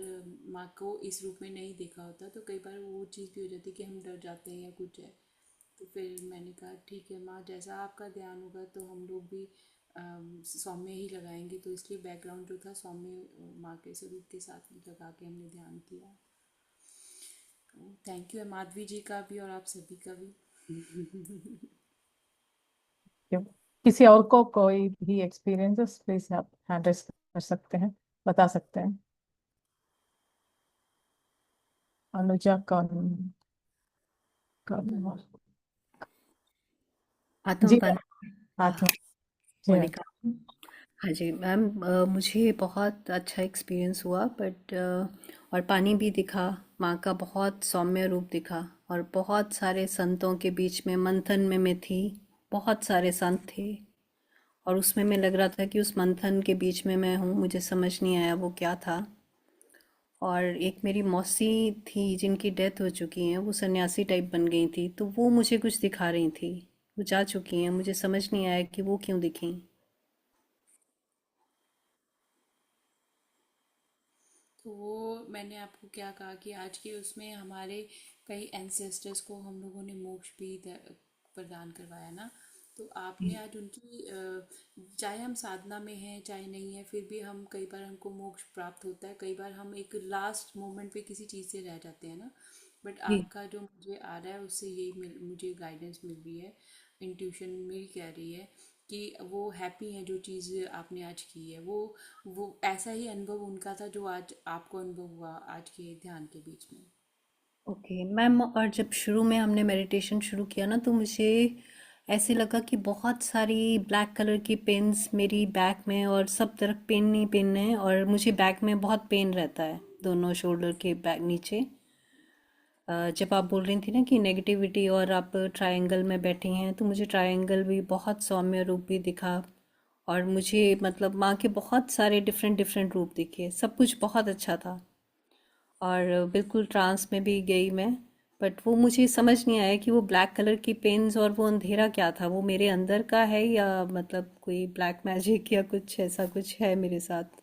माँ को इस रूप में नहीं देखा होता, तो कई बार वो चीज़ भी हो जाती है कि हम डर जाते हैं या कुछ है। तो फिर मैंने कहा ठीक है माँ, जैसा आपका ध्यान होगा तो हम लोग भी सौम्य ही लगाएंगे। तो इसलिए बैकग्राउंड जो था सौम्य माँ के स्वरूप के साथ में लगा के हमने ध्यान किया। तो थैंक यू है माधवी जी का भी और आप सभी का भी। क्यों? किसी और को कोई भी एक्सपीरियंसेस प्लीज आप हैंड रेस कर सकते हैं, बता सकते हैं। अनुजा कौन? कौन? आत्म जी बन हाथ में। जी हाँ। मोनिका। हाँ जी मैम, मुझे बहुत अच्छा एक्सपीरियंस हुआ, बट और पानी भी दिखा, माँ का बहुत सौम्य रूप दिखा, और बहुत सारे संतों के बीच में मंथन में मैं थी। बहुत सारे संत थे, और उसमें मैं लग रहा था कि उस मंथन के बीच में मैं हूँ, मुझे समझ नहीं आया वो क्या था। और एक मेरी मौसी थी जिनकी डेथ हो चुकी है, वो सन्यासी टाइप बन गई थी, तो वो मुझे कुछ दिखा रही थी। वो जा चुकी हैं, मुझे समझ नहीं आया कि वो क्यों दिखी। तो वो मैंने आपको क्या कहा कि आज की उसमें हमारे कई एंसेस्टर्स को हम लोगों ने मोक्ष भी प्रदान करवाया ना। तो आपने आज उनकी चाहे हम साधना में हैं चाहे नहीं है, फिर भी हम कई बार हमको मोक्ष प्राप्त होता है, कई बार हम एक लास्ट मोमेंट पे किसी चीज़ से रह जाते हैं ना। बट जी। आपका जो मुझे आ रहा है उससे यही मुझे गाइडेंस मिल रही है, इंट्यूशन मेरी कह रही है कि वो हैप्पी हैं जो चीज़ आपने आज की है। वो ऐसा ही अनुभव उनका था जो आज आपको अनुभव हुआ आज के ध्यान के बीच में। ओके मैम, और जब शुरू में हमने मेडिटेशन शुरू किया ना, तो मुझे ऐसे लगा कि बहुत सारी ब्लैक कलर की पेन्स मेरी बैक में, और सब तरफ पेन ही पेन है, और मुझे बैक में बहुत पेन रहता है, दोनों शोल्डर के बैक नीचे। जब आप बोल रही थी ना कि नेगेटिविटी, और आप ट्रायंगल में बैठी हैं, तो मुझे ट्रायंगल भी बहुत सौम्य रूप भी दिखा। और मुझे मतलब माँ के बहुत सारे डिफरेंट डिफरेंट रूप दिखे, सब कुछ बहुत अच्छा था। और बिल्कुल ट्रांस में भी गई मैं। बट वो मुझे समझ नहीं आया कि वो ब्लैक कलर की पेन्स और वो अंधेरा क्या था, वो मेरे अंदर का है या मतलब कोई ब्लैक मैजिक या कुछ ऐसा कुछ है मेरे साथ।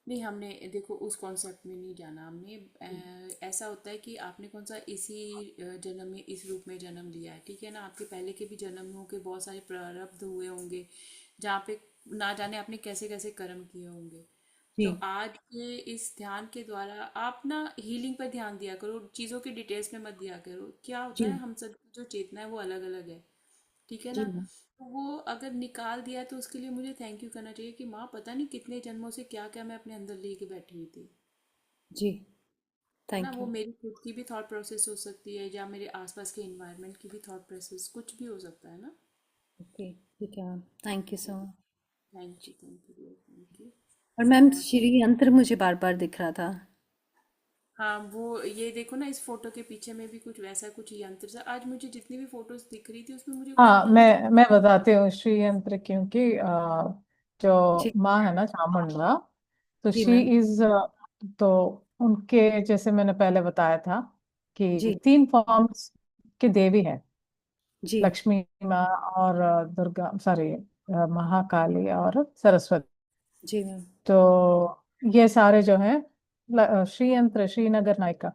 नहीं, हमने देखो उस कॉन्सेप्ट में नहीं जाना हमने। ऐसा होता है कि आपने कौन सा इसी जन्म में इस रूप में जन्म लिया है, ठीक है ना। आपके पहले के भी जन्मों के बहुत सारे प्रारब्ध हुए होंगे जहाँ पे ना जाने आपने कैसे कैसे कर्म किए होंगे। जी। तो आज के इस ध्यान के द्वारा आप ना हीलिंग पर ध्यान दिया करो, चीज़ों की डिटेल्स में मत दिया करो। क्या होता जी। है हम सब जो चेतना है वो अलग अलग है, ठीक है जी ना। मैम। तो वो अगर निकाल दिया तो उसके लिए मुझे थैंक यू करना चाहिए कि माँ पता नहीं कितने जन्मों से क्या क्या मैं अपने अंदर लेके बैठी हुई थी, जी। है ना। थैंक वो यू। मेरी खुद की भी थॉट प्रोसेस हो सकती है या मेरे आसपास के इन्वायरमेंट की भी थॉट प्रोसेस, कुछ भी हो सकता है ना। ओके, ठीक है ma'am, thank you so much. Thank you thank you. और मैम, और श्री यंत्र मुझे बार बार दिख रहा था। हाँ, वो ये देखो ना, इस फोटो के पीछे में भी कुछ वैसा कुछ यंत्र सा, आज मुझे जितनी भी फोटोज दिख रही थी उसमें मुझे कुछ हाँ, यंत्र। मैं बताती हूँ श्री यंत्र, क्योंकि जो जी। माँ है ना चामुंडा, तो जी शी मैम। इज, तो उनके जैसे मैंने पहले बताया था कि जी। 3 फॉर्म्स की देवी है। जी। लक्ष्मी माँ और दुर्गा, सॉरी, महाकाली और सरस्वती। जी मैम। तो ये सारे जो हैं श्री यंत्र, श्रीनगर नायिका,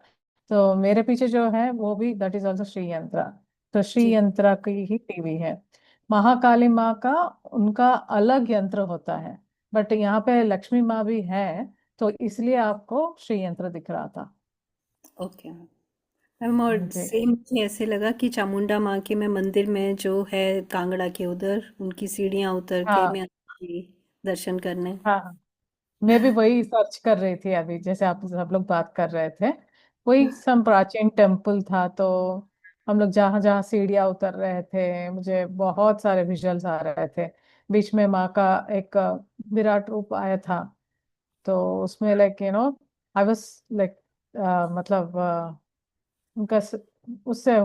तो मेरे पीछे जो है वो भी दैट इज ऑल्सो श्री यंत्र। तो श्री जी। यंत्र की ही टीवी है। महाकाली माँ का उनका अलग यंत्र होता है, बट यहाँ पे लक्ष्मी माँ भी है, तो इसलिए आपको श्री यंत्र दिख रहा था। Okay ma'am. मैम, और जी सेम मुझे ऐसे लगा कि चामुंडा माँ के मैं मंदिर में जो है कांगड़ा के उधर, उनकी सीढ़ियाँ उतर के हाँ मैं आई दर्शन करने। हाँ हाँ। मैं भी वही सर्च कर रही थी अभी, जैसे आप सब लोग बात कर रहे थे। वही सम प्राचीन टेम्पल था, तो हम लोग जहाँ जहाँ सीढ़ियाँ उतर रहे थे, मुझे बहुत सारे विजुअल्स आ रहे थे। बीच में माँ का एक विराट रूप आया था, तो उसमें लाइक आई वाज लाइक, मतलब उनका उससे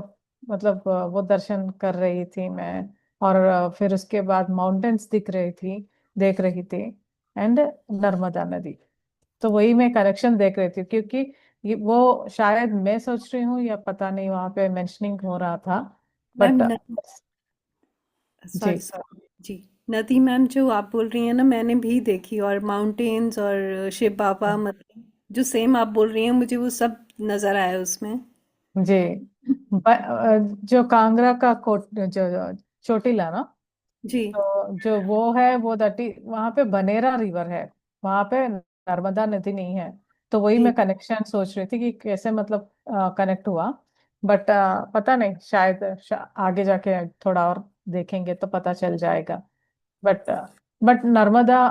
मतलब वो दर्शन कर रही थी मैं। और फिर उसके बाद माउंटेन्स दिख रही थी, देख रही थी। एंड नर्मदा नदी। तो वही मैं कनेक्शन देख रही थी, क्योंकि ये वो शायद मैं सोच रही हूँ या पता नहीं, वहां पे मेंशनिंग हो रहा था। Ma'am but sorry ji. Sorry ji, नदी मैम जो आप बोल रही हैं ना, मैंने भी देखी, और माउंटेन्स और शिव बाबा, मतलब जो सेम आप बोल रही हैं, मुझे वो सब नजर आया उसमें। जी। जो कांगड़ा का कोट जो चोटीला ना, जी तो जो वो है वो दटी वहां पे बनेरा रिवर है। वहां पे नर्मदा नदी नहीं है। तो वही जी। मैं कनेक्शन सोच रही थी कि कैसे मतलब कनेक्ट हुआ। बट पता नहीं, शायद आगे जाके थोड़ा और देखेंगे तो पता चल जाएगा। बट बट नर्मदा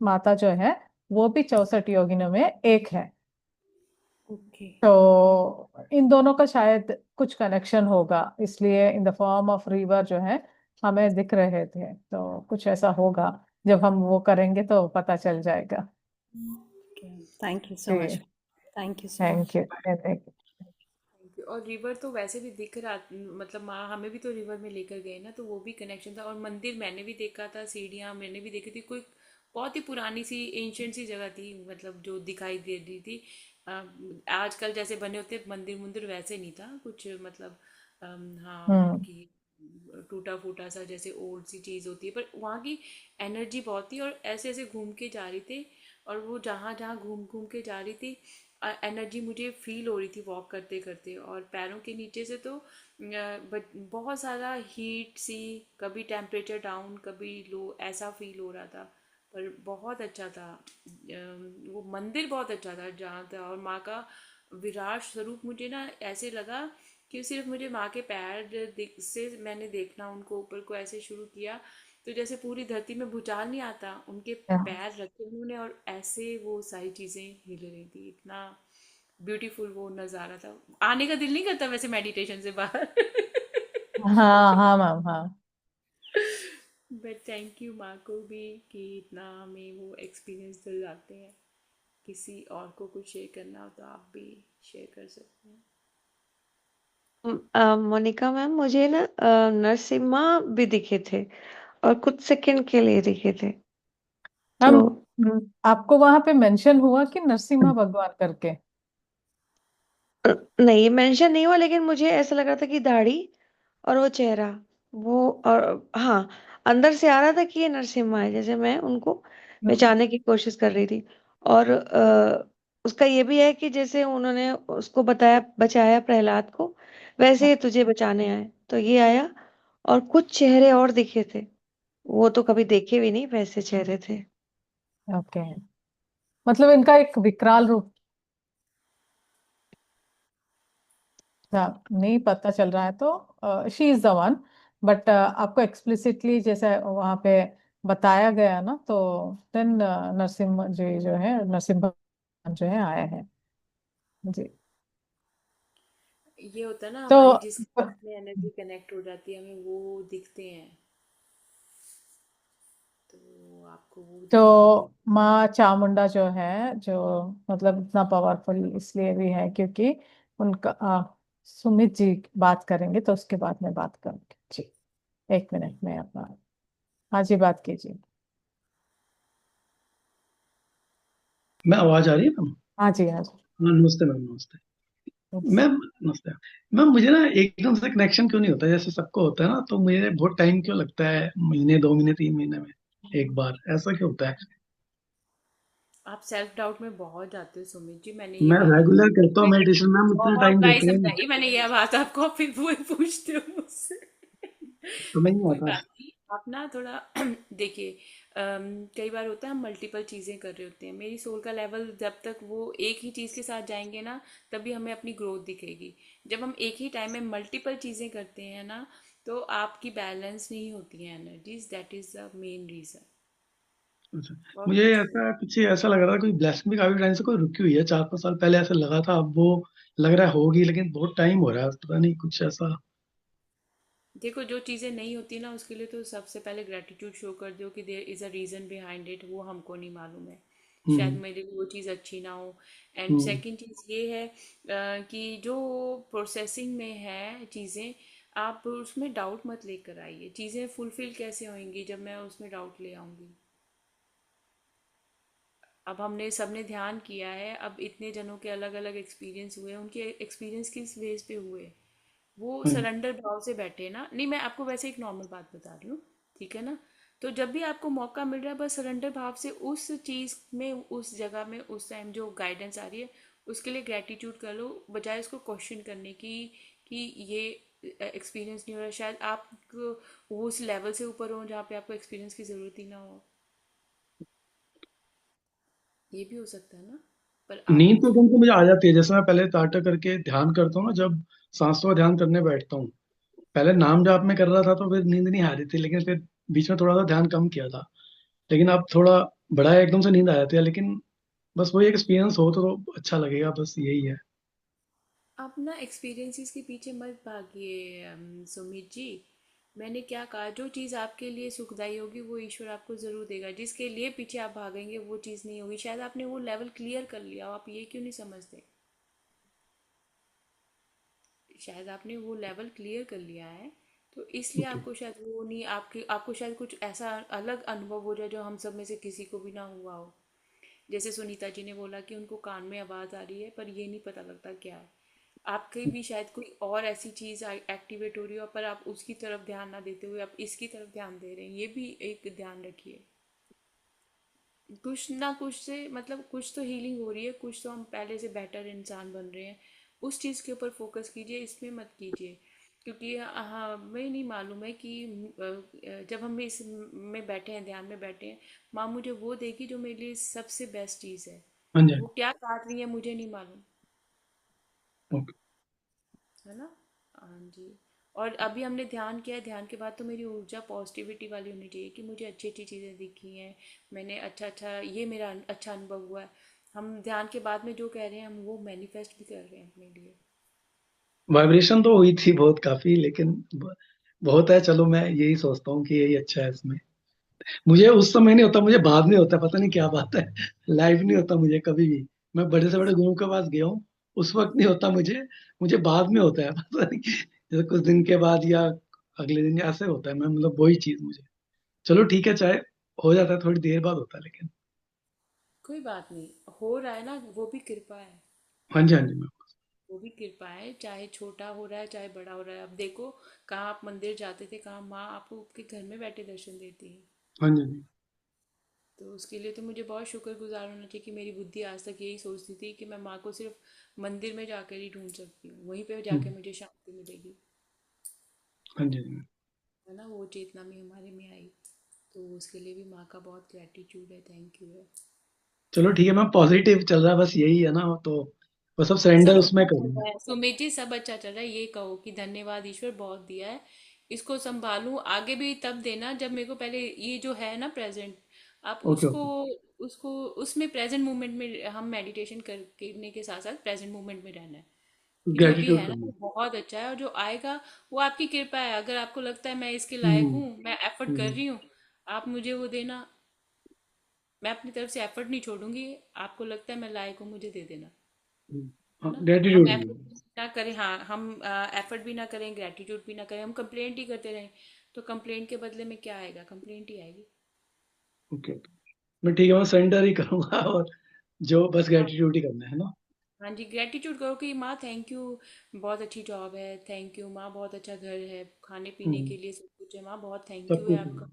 माता जो है वो भी 64 योगिनियों में एक है। ओके। तो इन दोनों का शायद कुछ कनेक्शन होगा, इसलिए in the form of river जो है हमें दिख रहे थे। तो कुछ ऐसा होगा, जब हम वो करेंगे तो पता चल जाएगा। Thank you so much. जी। Thank you so thank much. You, thank और रिवर तो वैसे भी दिख रहा, मतलब माँ हमें भी तो रिवर में लेकर गए ना, तो वो भी कनेक्शन था। और मंदिर मैंने भी देखा था, सीढ़ियाँ मैंने भी देखी थी। कोई बहुत ही पुरानी सी एंशियंट सी जगह थी, मतलब जो दिखाई दे रही थी। आजकल जैसे बने होते मंदिर मुंदिर वैसे नहीं था कुछ, मतलब हाँ हम्म। कि टूटा फूटा सा जैसे ओल्ड सी चीज़ होती है, पर वहाँ की एनर्जी बहुत थी। और ऐसे ऐसे घूम के जा रही थी, और वो जहाँ जहाँ घूम घूम के जा रही थी, एनर्जी मुझे फील हो रही थी वॉक करते करते। और पैरों के नीचे से तो बट बहुत सारा हीट सी, कभी टेम्परेचर डाउन कभी लो, ऐसा फील हो रहा था। पर बहुत अच्छा था। वो मंदिर बहुत अच्छा था जहाँ था। और माँ का विराट स्वरूप मुझे ना ऐसे लगा कि सिर्फ मुझे माँ के पैर से मैंने देखना, उनको ऊपर को ऐसे शुरू किया, तो जैसे पूरी धरती में भूचाल नहीं आता, उनके पैर रखे उन्होंने और ऐसे वो सारी चीजें हिल रही थी। इतना ब्यूटीफुल वो नज़ारा था, आने का दिल नहीं करता वैसे मेडिटेशन से बाहर। हाँ हाँ मैम, हाँ। बट थैंक यू माँ को भी कि इतना हमें वो एक्सपीरियंस दिलाते हैं। किसी और को कुछ शेयर करना हो तो आप भी शेयर कर सकते हैं। मोनिका मैम, मुझे ना नरसिम्हा भी दिखे थे, और कुछ सेकंड के लिए दिखे थे। तो मैम, आपको वहां पे मेंशन हुआ कि नरसिम्हा भगवान करके? नहीं, मेंशन नहीं हुआ, लेकिन मुझे ऐसा लग रहा था कि दाढ़ी और वो चेहरा, वो, और हाँ, अंदर से आ रहा था कि ये नरसिम्हा है, जैसे मैं उनको हम्म। पहचानने की कोशिश कर रही थी। और उसका ये भी है कि जैसे उन्होंने उसको बताया, बचाया प्रहलाद को, वैसे ही तुझे बचाने आए, तो ये आया। और कुछ चेहरे और दिखे थे, वो तो कभी देखे भी नहीं, वैसे चेहरे थे। ओके। मतलब इनका एक विकराल रूप था, नहीं पता चल रहा है तो she is the one. But आपको एक्सप्लिसिटली जैसे वहां पे बताया गया ना, तो देन नरसिम्हा जी जो है, नरसिम्हा भगवान जो है आए हैं। जी। ये होता है ना, तो हमारी जिसके साथ में एनर्जी कनेक्ट हो जाती है, हमें वो दिखते हैं। तो आपको वो दिखे होंगे। तो माँ चामुंडा जो है, जो मतलब इतना पावरफुल इसलिए भी है क्योंकि उनका सुमित जी बात करेंगे तो उसके बाद में बात करूंगी जी। एक मिनट में अपना। हाँ जी, बात कीजिए। मैं आवाज आ रही है मैम? हाँ जी, हाँ जी। हाँ, नमस्ते मैम, नमस्ते मैम, नमस्ते मैम। मुझे ना एकदम से कनेक्शन क्यों नहीं होता जैसे सबको होता है ना, तो मुझे बहुत टाइम क्यों लगता है, महीने 2 महीने 3 महीने में एक बार, ऐसा क्यों होता है? आप सेल्फ डाउट में बहुत जाते हो सुमित जी, मैंने ये मैं बात आपको रेगुलर करता हूँ मेडिटेशन मैम, इतना बहुत टाइम बार देते हैं समझाई। मैंने ये बात आपको, आप फिर वही पूछते हो मुझसे। तो नहीं कोई आता। बात नहीं, आप ना थोड़ा देखिए, कई बार होता है हम मल्टीपल चीज़ें कर रहे होते हैं। मेरी सोल का लेवल जब तक वो एक ही चीज़ के साथ जाएंगे ना, तभी हमें अपनी ग्रोथ दिखेगी। जब हम एक ही टाइम में मल्टीपल चीज़ें करते हैं ना, तो आपकी बैलेंस नहीं होती है energies, that is the main reason. अच्छा, और मुझे कुछ नहीं। ऐसा कुछ ऐसा लग रहा था, कोई ब्लेसिंग भी काफी टाइम से कोई रुकी हुई है, 4 5 साल पहले ऐसा लगा था, अब वो लग रहा है होगी, लेकिन बहुत टाइम हो रहा है, पता नहीं कुछ ऐसा। देखो, जो चीज़ें नहीं होती ना, उसके लिए तो सबसे पहले ग्रेटिट्यूड शो कर दो कि there is a reason behind it, वो हमको नहीं मालूम है। शायद हम्म। मेरे लिए वो चीज़ अच्छी ना हो। And hmm. सेकंड चीज़ ये है कि जो प्रोसेसिंग में है चीज़ें, आप उसमें डाउट मत लेकर आइए। चीज़ें फुलफिल कैसे होंगी जब मैं उसमें डाउट ले आऊंगी। अब हमने सबने ध्यान किया है, अब इतने जनों के अलग अलग एक्सपीरियंस हुए, उनके एक्सपीरियंस किस बेस पे हुए, वो हाँ जी। सरेंडर भाव से बैठे ना। नहीं, मैं आपको वैसे एक नॉर्मल बात बता रही हूँ, ठीक है ना। तो जब भी आपको मौका मिल रहा है, बस सरेंडर भाव से उस चीज़ में, उस जगह में, उस टाइम जो गाइडेंस आ रही है उसके लिए ग्रेटिट्यूड कर लो, बजाय उसको क्वेश्चन करने की कि ये एक्सपीरियंस नहीं हो रहा। शायद आप वो उस लेवल से ऊपर हो जहाँ पे आपको एक्सपीरियंस की ज़रूरत ही ना हो। ये भी हो सकता है ना। पर आप नींद तो एकदम से मुझे आ जाती है, जैसे मैं पहले टाटा करके ध्यान करता हूँ ना, जब सांसों का ध्यान करने बैठता हूँ। पहले नाम जाप में कर रहा था तो फिर नींद नहीं आ रही थी, लेकिन फिर बीच में थोड़ा सा ध्यान कम किया था। लेकिन अब थोड़ा बड़ा है, एकदम से नींद आ जाती है। लेकिन बस वही एक्सपीरियंस हो तो अच्छा लगेगा, बस यही है। आप ना एक्सपीरियंसेस के पीछे मत भागिए सुमित जी। मैंने क्या कहा, जो चीज़ आपके लिए सुखदायी होगी वो ईश्वर आपको ज़रूर देगा। जिसके लिए पीछे आप भागेंगे वो चीज़ नहीं होगी। शायद आपने वो लेवल क्लियर कर लिया हो, आप ये क्यों नहीं समझते। शायद आपने वो लेवल क्लियर कर लिया है, तो इसलिए ओके। आपको शायद वो नहीं, आपके आपको शायद कुछ ऐसा अलग अनुभव हो जाए जो हम सब में से किसी को भी ना हुआ हो। जैसे सुनीता जी ने बोला कि उनको कान में आवाज़ आ रही है पर ये नहीं पता लगता क्या है। आपके भी शायद कोई और ऐसी चीज़ एक्टिवेट हो रही हो, पर आप उसकी तरफ ध्यान ना देते हुए आप इसकी तरफ ध्यान दे रहे हैं। ये भी एक ध्यान रखिए। कुछ ना कुछ से मतलब कुछ तो हीलिंग हो रही है, कुछ तो हम पहले से बेटर इंसान बन रहे हैं। उस चीज़ के ऊपर फोकस कीजिए, इसमें मत कीजिए। क्योंकि हमें नहीं मालूम है कि जब हम इस में बैठे हैं, ध्यान में बैठे हैं, माँ मुझे वो देगी जो मेरे लिए सबसे बेस्ट चीज़ है। हाँ जी। वो क्या काट रही है मुझे नहीं मालूम, ओके। है ना। हाँ जी। और अभी हमने ध्यान किया है, ध्यान के बाद तो मेरी ऊर्जा पॉजिटिविटी वाली होनी चाहिए कि मुझे अच्छी अच्छी चीज़ें दिखी हैं, मैंने अच्छा अच्छा, ये मेरा अच्छा अनुभव हुआ है। हम ध्यान के बाद में जो कह रहे हैं हम वो मैनिफेस्ट भी कर रहे हैं अपने लिए। वाइब्रेशन तो हुई थी बहुत काफी, लेकिन बहुत है। चलो, मैं यही सोचता हूँ कि यही अच्छा है इसमें। मुझे उस समय नहीं होता, मुझे बाद में होता है, पता नहीं क्या बात है। लाइव नहीं होता मुझे कभी भी। मैं बड़े से बड़े गुरु के पास गया हूँ, उस वक्त नहीं होता मुझे। मुझे बाद में होता है, पता नहीं, जैसे कुछ दिन के बाद या अगले दिन या ऐसे होता है। मैं मतलब वही चीज मुझे, चलो ठीक है, चाहे हो जाता है, थोड़ी देर बाद होता है लेकिन। कोई बात नहीं, हो रहा है ना, वो भी कृपा है। हाँ जी, हाँ जी, मैं। वो भी कृपा है, चाहे छोटा हो रहा है चाहे बड़ा हो रहा है। अब देखो, कहाँ आप मंदिर जाते थे, कहाँ माँ आपको आपके घर में बैठे दर्शन देती है। हाँ जी, हाँ जी। तो उसके लिए तो मुझे बहुत शुक्रगुजार होना चाहिए कि मेरी बुद्धि आज तक यही सोचती थी कि मैं माँ को सिर्फ मंदिर में जाकर ही ढूंढ सकती हूँ, वहीं पे जाके हम्म। मुझे शांति मिलेगी। हाँ जी, हाँ जी। है ना, वो चेतना भी हमारे में आई। तो उसके लिए भी माँ का बहुत ग्रेटिट्यूड है, थैंक यू है। चलो ठीक है मैम, पॉजिटिव चल रहा है, बस यही है ना। तो बस सब सब सरेंडर उसमें अच्छा चल करूंगा। रहा है सुमित जी, सब अच्छा चल रहा है। ये कहो कि धन्यवाद ईश्वर, बहुत दिया है, इसको संभालूं आगे भी तब देना जब मेरे को पहले ये जो है ना प्रेजेंट, आप ओके, उसको ओके। उसको उसमें प्रेजेंट मोमेंट में, हम मेडिटेशन करने के साथ साथ प्रेजेंट मोमेंट में रहना है कि जो भी ग्रेटिट्यूड है ना करना। वो बहुत अच्छा है, और जो आएगा वो आपकी कृपा है। अगर आपको लगता है मैं इसके लायक हम्म। हूँ, मैं एफर्ट कर हम्म। रही हूँ, आप मुझे वो देना। मैं अपनी तरफ से एफर्ट नहीं छोड़ूंगी। आपको लगता है मैं लायक हूँ, मुझे दे देना। हम्म। है हाँ, ना। हम ग्रेटिट्यूड एफर्ट करना। ना करें, हाँ, हम एफर्ट भी ना करें, ग्रेटिट्यूड भी ना करें, हम कंप्लेंट ही करते रहें, तो कंप्लेंट के बदले में क्या आएगा, कंप्लेंट ही आएगी। Okay, okay. मैं ठीक है, मैं सरेंडर ही करूंगा, और जो बस हाँ, ग्रेटिट्यूड ही करना है ना। हाँ जी, ग्रेटिट्यूड करो कि माँ थैंक यू, बहुत अच्छी जॉब है, थैंक यू माँ, बहुत अच्छा घर है, खाने पीने हम्म। के लिए सब कुछ है माँ, बहुत थैंक सब यू है कुछ आपका।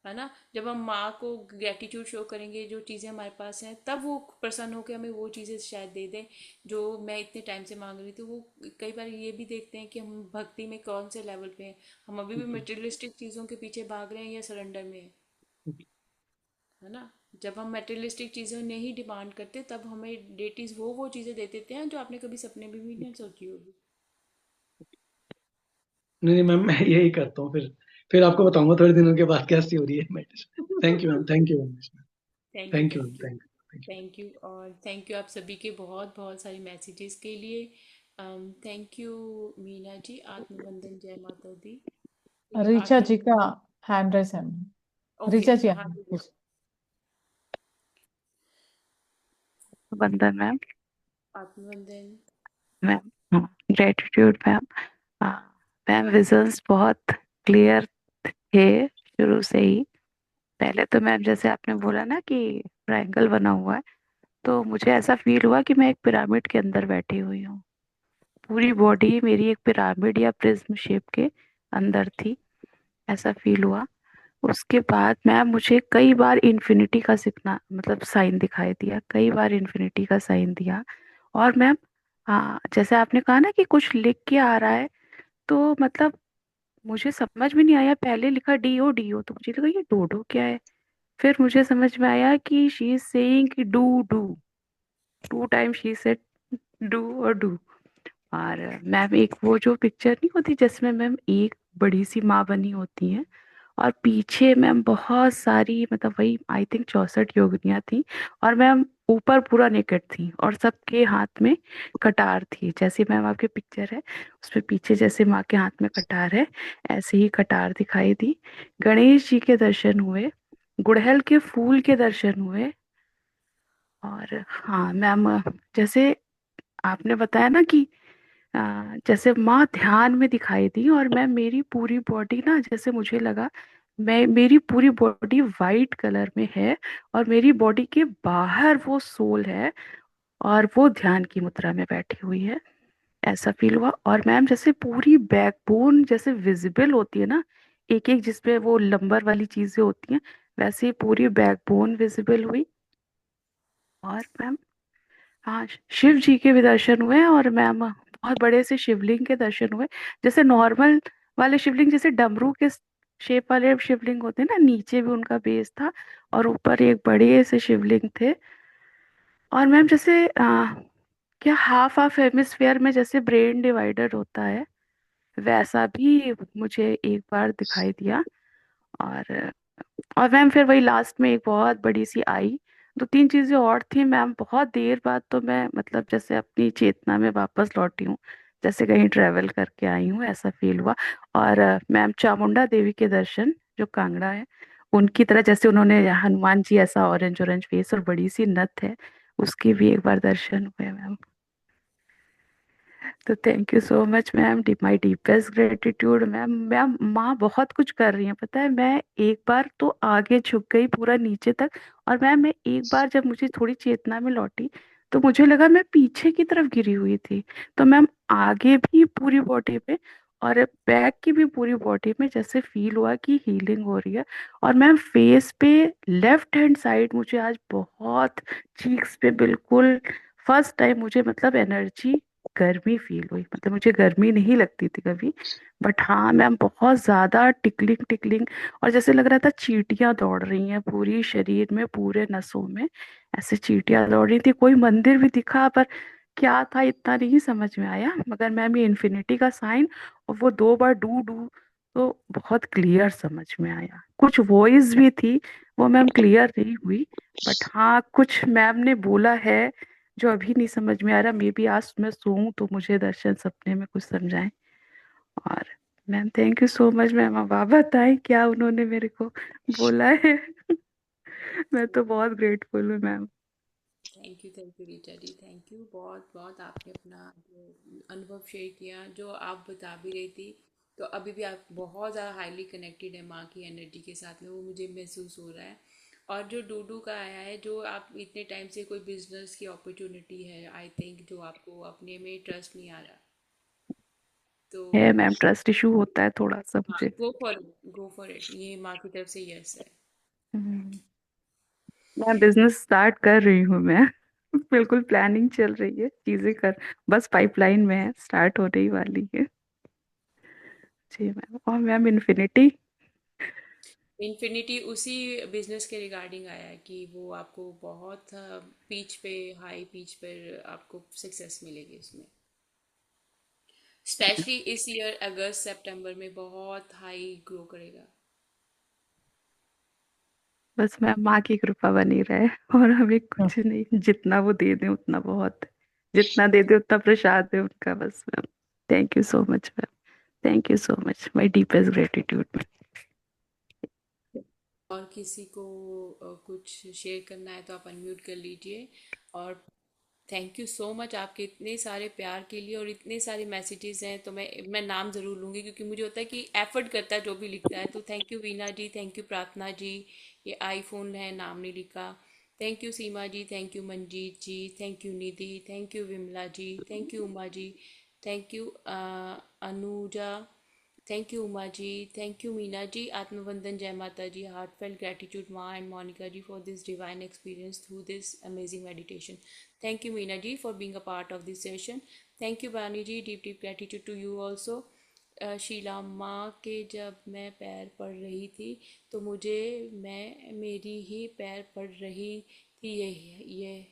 है ना। जब हम माँ को ग्रेटिट्यूड शो करेंगे, जो चीज़ें हमारे पास हैं, तब वो प्रसन्न होकर हमें वो चीज़ें शायद दे दें जो मैं इतने टाइम से मांग रही थी। वो कई बार ये भी देखते हैं कि हम भक्ति में कौन से लेवल पे हैं, हम अभी भी ओके, मटेरियलिस्टिक चीज़ों के पीछे भाग रहे हैं या सरेंडर में हैं। ओके। है ना। जब हम मटेरियलिस्टिक चीज़ें नहीं डिमांड करते, तब हमें डेटीज वो चीज़ें दे देते हैं जो आपने कभी सपने में भी नहीं सोची होगी। नहीं नहीं मैम, मैं यही करता हूँ। फिर आपको बताऊंगा थोड़े दिनों के बाद कैसी हो रही है meditation. Thank you ma'am, thank you ma'am. Thank you, thank you ma'am, thank you, thank you, thank you. Thank you. और थैंक यू आप सभी के बहुत बहुत सारे मैसेजेस के लिए। थैंक यू मीना जी, आत्मवंदन, जय माता दी। ये ऋचा आखिरी। जी का हैंड रेस है। ओके, ऋचा जी हाँ जी। कुछ वंदन मैम। आत्मवंदन। Ma'am gratitude ma'am. Ma'am visions बहुत क्लियर थे शुरू से ही। पहले तो मैम जैसे आपने बोला ना कि ट्रायंगल बना हुआ है, तो मुझे ऐसा फील हुआ कि मैं एक पिरामिड के अंदर बैठी हुई हूँ। पूरी बॉडी मेरी एक पिरामिड या प्रिज्म शेप के अंदर थी, ऐसा फील हुआ। उसके बाद मैम मुझे कई बार इन्फिनिटी का सिग्नल मतलब साइन दिखाई दिया, कई बार इन्फिनिटी का साइन दिया। और मैम हाँ, जैसे आपने कहा ना कि कुछ लिख के आ रहा है, तो मतलब मुझे समझ में नहीं आया। पहले लिखा डी ओ तो मुझे लगा ये डोडो क्या है। फिर मुझे समझ में आया कि शी इज सेइंग कि do do, two time she said do और डू। और मैम एक वो जो पिक्चर नहीं होती जिसमें मैम एक बड़ी सी माँ बनी होती है, और पीछे मैम बहुत सारी मतलब वही आई थिंक 64 योगिनियाँ थी, और मैम ऊपर पूरा नेकेड थी और सबके हाथ में कटार थी। जैसे मैम आपकी पिक्चर है उसमें पीछे जैसे माँ के हाथ में कटार है, ऐसे ही कटार दिखाई दी। गणेश जी के दर्शन हुए, गुड़हल के फूल के दर्शन हुए। और हाँ मैम, जैसे आपने बताया ना कि जैसे माँ ध्यान में दिखाई दी, और मैं मेरी पूरी बॉडी ना जैसे मुझे लगा मैं मेरी पूरी बॉडी वाइट कलर में है, और मेरी बॉडी के बाहर वो सोल है और वो ध्यान की मुद्रा में बैठी हुई है, ऐसा फील हुआ। और मैम जैसे पूरी बैकबोन जैसे विजिबल होती है ना, एक एक जिसपे वो लंबर वाली चीजें होती हैं, वैसे ही पूरी बैकबोन विजिबल हुई। और मैम हाँ, शिव जी के भी दर्शन हुए, और मैम बहुत बड़े से शिवलिंग के दर्शन हुए। जैसे नॉर्मल वाले शिवलिंग जैसे डमरू के शेप वाले शिवलिंग होते हैं ना, नीचे भी उनका बेस था और ऊपर एक बड़े से शिवलिंग थे। और मैम जैसे क्या हाफ हाफ हेमिस्फेयर में जैसे ब्रेन डिवाइडर होता है, वैसा भी मुझे एक बार दिखाई दिया। और और मैम फिर वही लास्ट में एक बहुत बड़ी सी आई। दो तीन चीजें और थी मैम, बहुत देर बाद तो मैं मतलब जैसे अपनी चेतना में वापस लौटी हूँ, जैसे कहीं ट्रेवल करके आई हूँ, ऐसा फील हुआ। और मैम चामुंडा देवी के दर्शन, जो कांगड़ा है उनकी तरह, जैसे उन्होंने हनुमान जी ऐसा ऑरेंज ऑरेंज फेस और बड़ी सी नथ है, उसके भी एक बार दर्शन हुए मैम। तो thank you so much ma'am, my deepest gratitude ma'am. Ma'am माँ बहुत कुछ कर रही हैं, पता है। मैं एक बार तो आगे झुक गई पूरा नीचे तक, और मैम मैं एक बार जब मुझे थोड़ी चेतना में लौटी तो मुझे लगा मैं पीछे की तरफ गिरी हुई थी। तो मैम आगे भी पूरी बॉडी में और बैक की भी पूरी बॉडी में जैसे फील हुआ कि हीलिंग हो रही है। और मैम फेस पे लेफ्ट हैंड साइड मुझे आज बहुत, चीक्स पे बिल्कुल फर्स्ट टाइम मुझे मतलब एनर्जी, गर्मी फील हुई। मतलब मुझे गर्मी नहीं लगती थी कभी, बट हाँ मैम बहुत ज्यादा टिकलिंग टिकलिंग, और जैसे लग रहा था चींटियां दौड़ रही हैं पूरी शरीर में, पूरे नसों में ऐसे चींटियां दौड़ रही थी। कोई मंदिर भी दिखा, पर क्या था इतना नहीं समझ में आया। मगर मैम ये इन्फिनिटी का साइन और वो दो बार डू डू तो बहुत क्लियर समझ में आया। कुछ वॉइस भी थी, वो मैम क्लियर नहीं हुई, बट हाँ कुछ मैम ने बोला है जो अभी नहीं समझ में आ रहा। मे बी आज मैं सोऊं तो मुझे दर्शन सपने में कुछ समझाएं। और ma'am thank you so much ma'am, अब आप बताएं क्या उन्होंने मेरे को बोला है। मैं तो बहुत ग्रेटफुल हूँ ma'am. Thank you Rita ji, thank you बहुत बहुत। आपने अपना जो अनुभव शेयर किया, जो आप बता भी रही थी, तो अभी भी आप बहुत ज़्यादा हाईली कनेक्टेड है माँ की एनर्जी के साथ में, वो मुझे महसूस हो रहा है। और जो डूडू का आया है, जो आप इतने टाइम से कोई बिजनेस की अपॉर्चुनिटी है आई थिंक, जो आपको अपने में ट्रस्ट नहीं आ रहा, तो है मैम, ट्रस्ट इशू होता है थोड़ा सा हाँ, मुझे। गो फॉर इट, ये माँ की तरफ से यस है। हम्म, मैं बिजनेस स्टार्ट कर रही हूँ मैं। बिल्कुल प्लानिंग चल रही है, चीजें कर बस पाइपलाइन में है, स्टार्ट होने ही वाली है। जी मैम। और मैम इन्फिनिटी। इन्फिनिटी उसी बिजनेस के रिगार्डिंग आया है कि वो आपको बहुत पीच पे, हाई पीच पर आपको सक्सेस मिलेगी उसमें, स्पेशली इस ईयर अगस्त सितंबर में बहुत हाई ग्रो करेगा। बस मैम माँ की कृपा बनी रहे, और हमें कुछ नहीं, जितना वो दे दे उतना बहुत है, जितना दे दे उतना प्रसाद है उनका, बस ma'am. Thank you so much ma'am, thank you so much, my deepest gratitude ma'am. और किसी को कुछ शेयर करना है तो आप अनम्यूट कर लीजिए। और थैंक यू सो मच आपके इतने सारे प्यार के लिए, और इतने सारे मैसेजेस हैं तो मैं नाम ज़रूर लूँगी, क्योंकि मुझे होता है कि एफर्ट करता है जो भी लिखता है। तो thank you Veena ji, thank you Prarthana ji, ये आईफोन है नाम नहीं लिखा। Thank you Seema ji, thank you Manjeet ji, thank you Nidhi, thank you Vimla ji, thank you Uma ji, thank you Anuja, thank you Uma ji, thank you Meena ji, आत्मवंदन, जय माता जी, heartfelt gratitude Ma and Monica ji for this divine experience through this amazing meditation. Thank you Meena ji for being a part of this session. Thank you Bani ji, deep deep gratitude to you also. Sheela माँ के जब मैं पैर पढ़ रही थी तो मुझे मैं मेरी ही पैर पढ़ रही थी, ये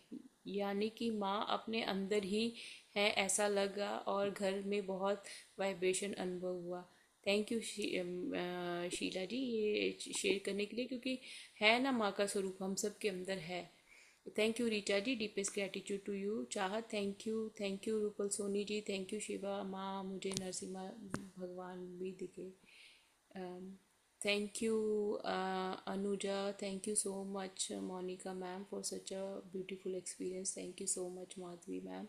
यानी कि माँ अपने अंदर ही है ऐसा लगा, और घर में बहुत वाइब्रेशन अनुभव हुआ। थैंक यू शीला जी ये शेयर करने के लिए, क्योंकि है ना माँ का स्वरूप हम सब के अंदर है। Thank you Rita ji, deepest gratitude to you. चाहत thank you Rupal Soni ji, thank you Shiva माँ, मुझे नरसिम्हा भगवान भी दिखे। Thank you Anuja, thank you so much Monika ma'am for such a beautiful experience, thank you so much Madhavi ma'am.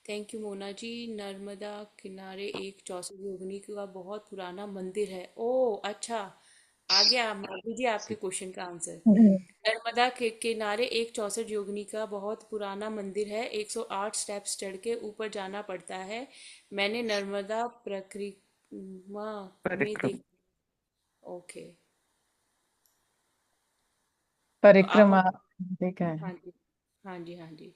Thank you Mona ji, Narmada किनारे एक 64 योगिनी का बहुत पुराना मंदिर है। ओह अच्छा, आ गया माधवी जी आपके क्वेश्चन का आंसर। नर्मदा के किनारे एक 64 योगिनी का बहुत पुराना मंदिर है, 108 स्टेप्स चढ़ के ऊपर जाना पड़ता है। मैंने नर्मदा परिक्रमा में परिक्रम देख। ओके। तो अब परिक्रमा हम, देखा है। हाँ जी, हाँ जी, हाँ जी।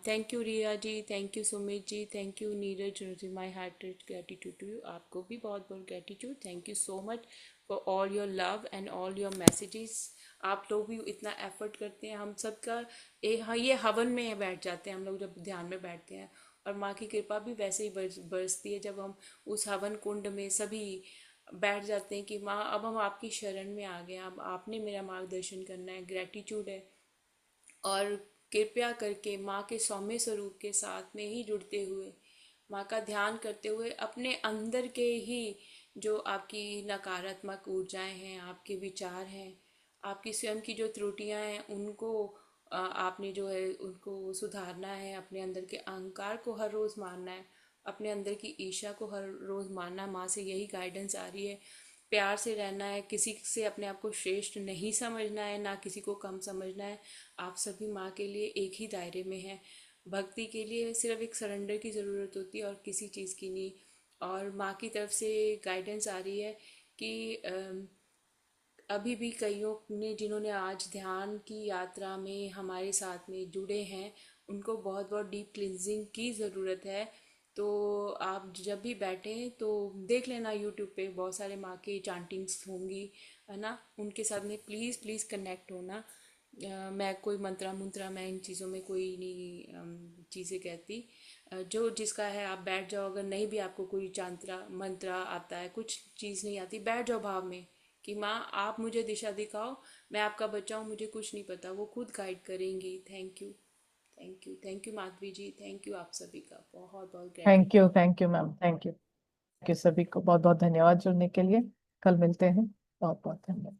Thank you Riya ji, thank you Sumit ji, thank you Neeraj, my hearted gratitude to you. आपको भी बहुत बहुत gratitude, thank you so much for all your love and all your messages. आप लोग भी इतना एफर्ट करते हैं, हम सबका हाँ, ये हवन में बैठ जाते हैं हम लोग जब ध्यान में बैठते हैं, और माँ की कृपा भी वैसे ही बरसती है जब हम उस हवन कुंड में सभी बैठ जाते हैं कि माँ अब हम आपकी शरण में आ गए, अब आपने मेरा मार्गदर्शन करना है। ग्रेटिट्यूड है, और कृपया करके माँ के सौम्य स्वरूप के साथ में ही जुड़ते हुए, माँ का ध्यान करते हुए, अपने अंदर के ही जो आपकी नकारात्मक ऊर्जाएं हैं, आपके विचार हैं, आपकी स्वयं की जो त्रुटियां हैं, उनको आपने जो है उनको सुधारना है। अपने अंदर के अहंकार को हर रोज़ मारना है, अपने अंदर की ईर्ष्या को हर रोज़ मारना। माँ से यही गाइडेंस आ रही है। प्यार से रहना है, किसी से अपने आप को श्रेष्ठ नहीं समझना है, ना किसी को कम समझना है। आप सभी माँ के लिए एक ही दायरे में हैं। भक्ति के लिए सिर्फ एक सरेंडर की ज़रूरत होती है, और किसी चीज़ की नहीं। और माँ की तरफ से गाइडेंस आ रही है कि अभी भी कईयों ने जिन्होंने आज ध्यान की यात्रा में हमारे साथ में जुड़े हैं, उनको बहुत बहुत डीप क्लिनजिंग की ज़रूरत है। तो आप जब भी बैठें तो देख लेना, यूट्यूब पे बहुत सारे माँ के चांटिंग्स होंगी, है ना, उनके साथ में प्लीज़ प्लीज़ कनेक्ट होना। मैं कोई मंत्रा मुंत्रा, मैं इन चीज़ों में कोई नहीं चीज़ें कहती। जो जिसका है आप बैठ जाओ, अगर नहीं भी आपको कोई चांत्रा मंत्रा आता है, कुछ चीज़ नहीं आती, बैठ जाओ भाव में कि माँ आप मुझे दिशा दिखाओ, मैं आपका बच्चा हूँ, मुझे कुछ नहीं पता, वो खुद गाइड करेंगी। Thank you, thank you, thank you Madhavi ji, thank you आप सभी का बहुत बहुत gratitude. Thank you ma'am, thank you सभी को बहुत बहुत धन्यवाद जुड़ने के लिए। कल मिलते हैं। बहुत बहुत धन्यवाद।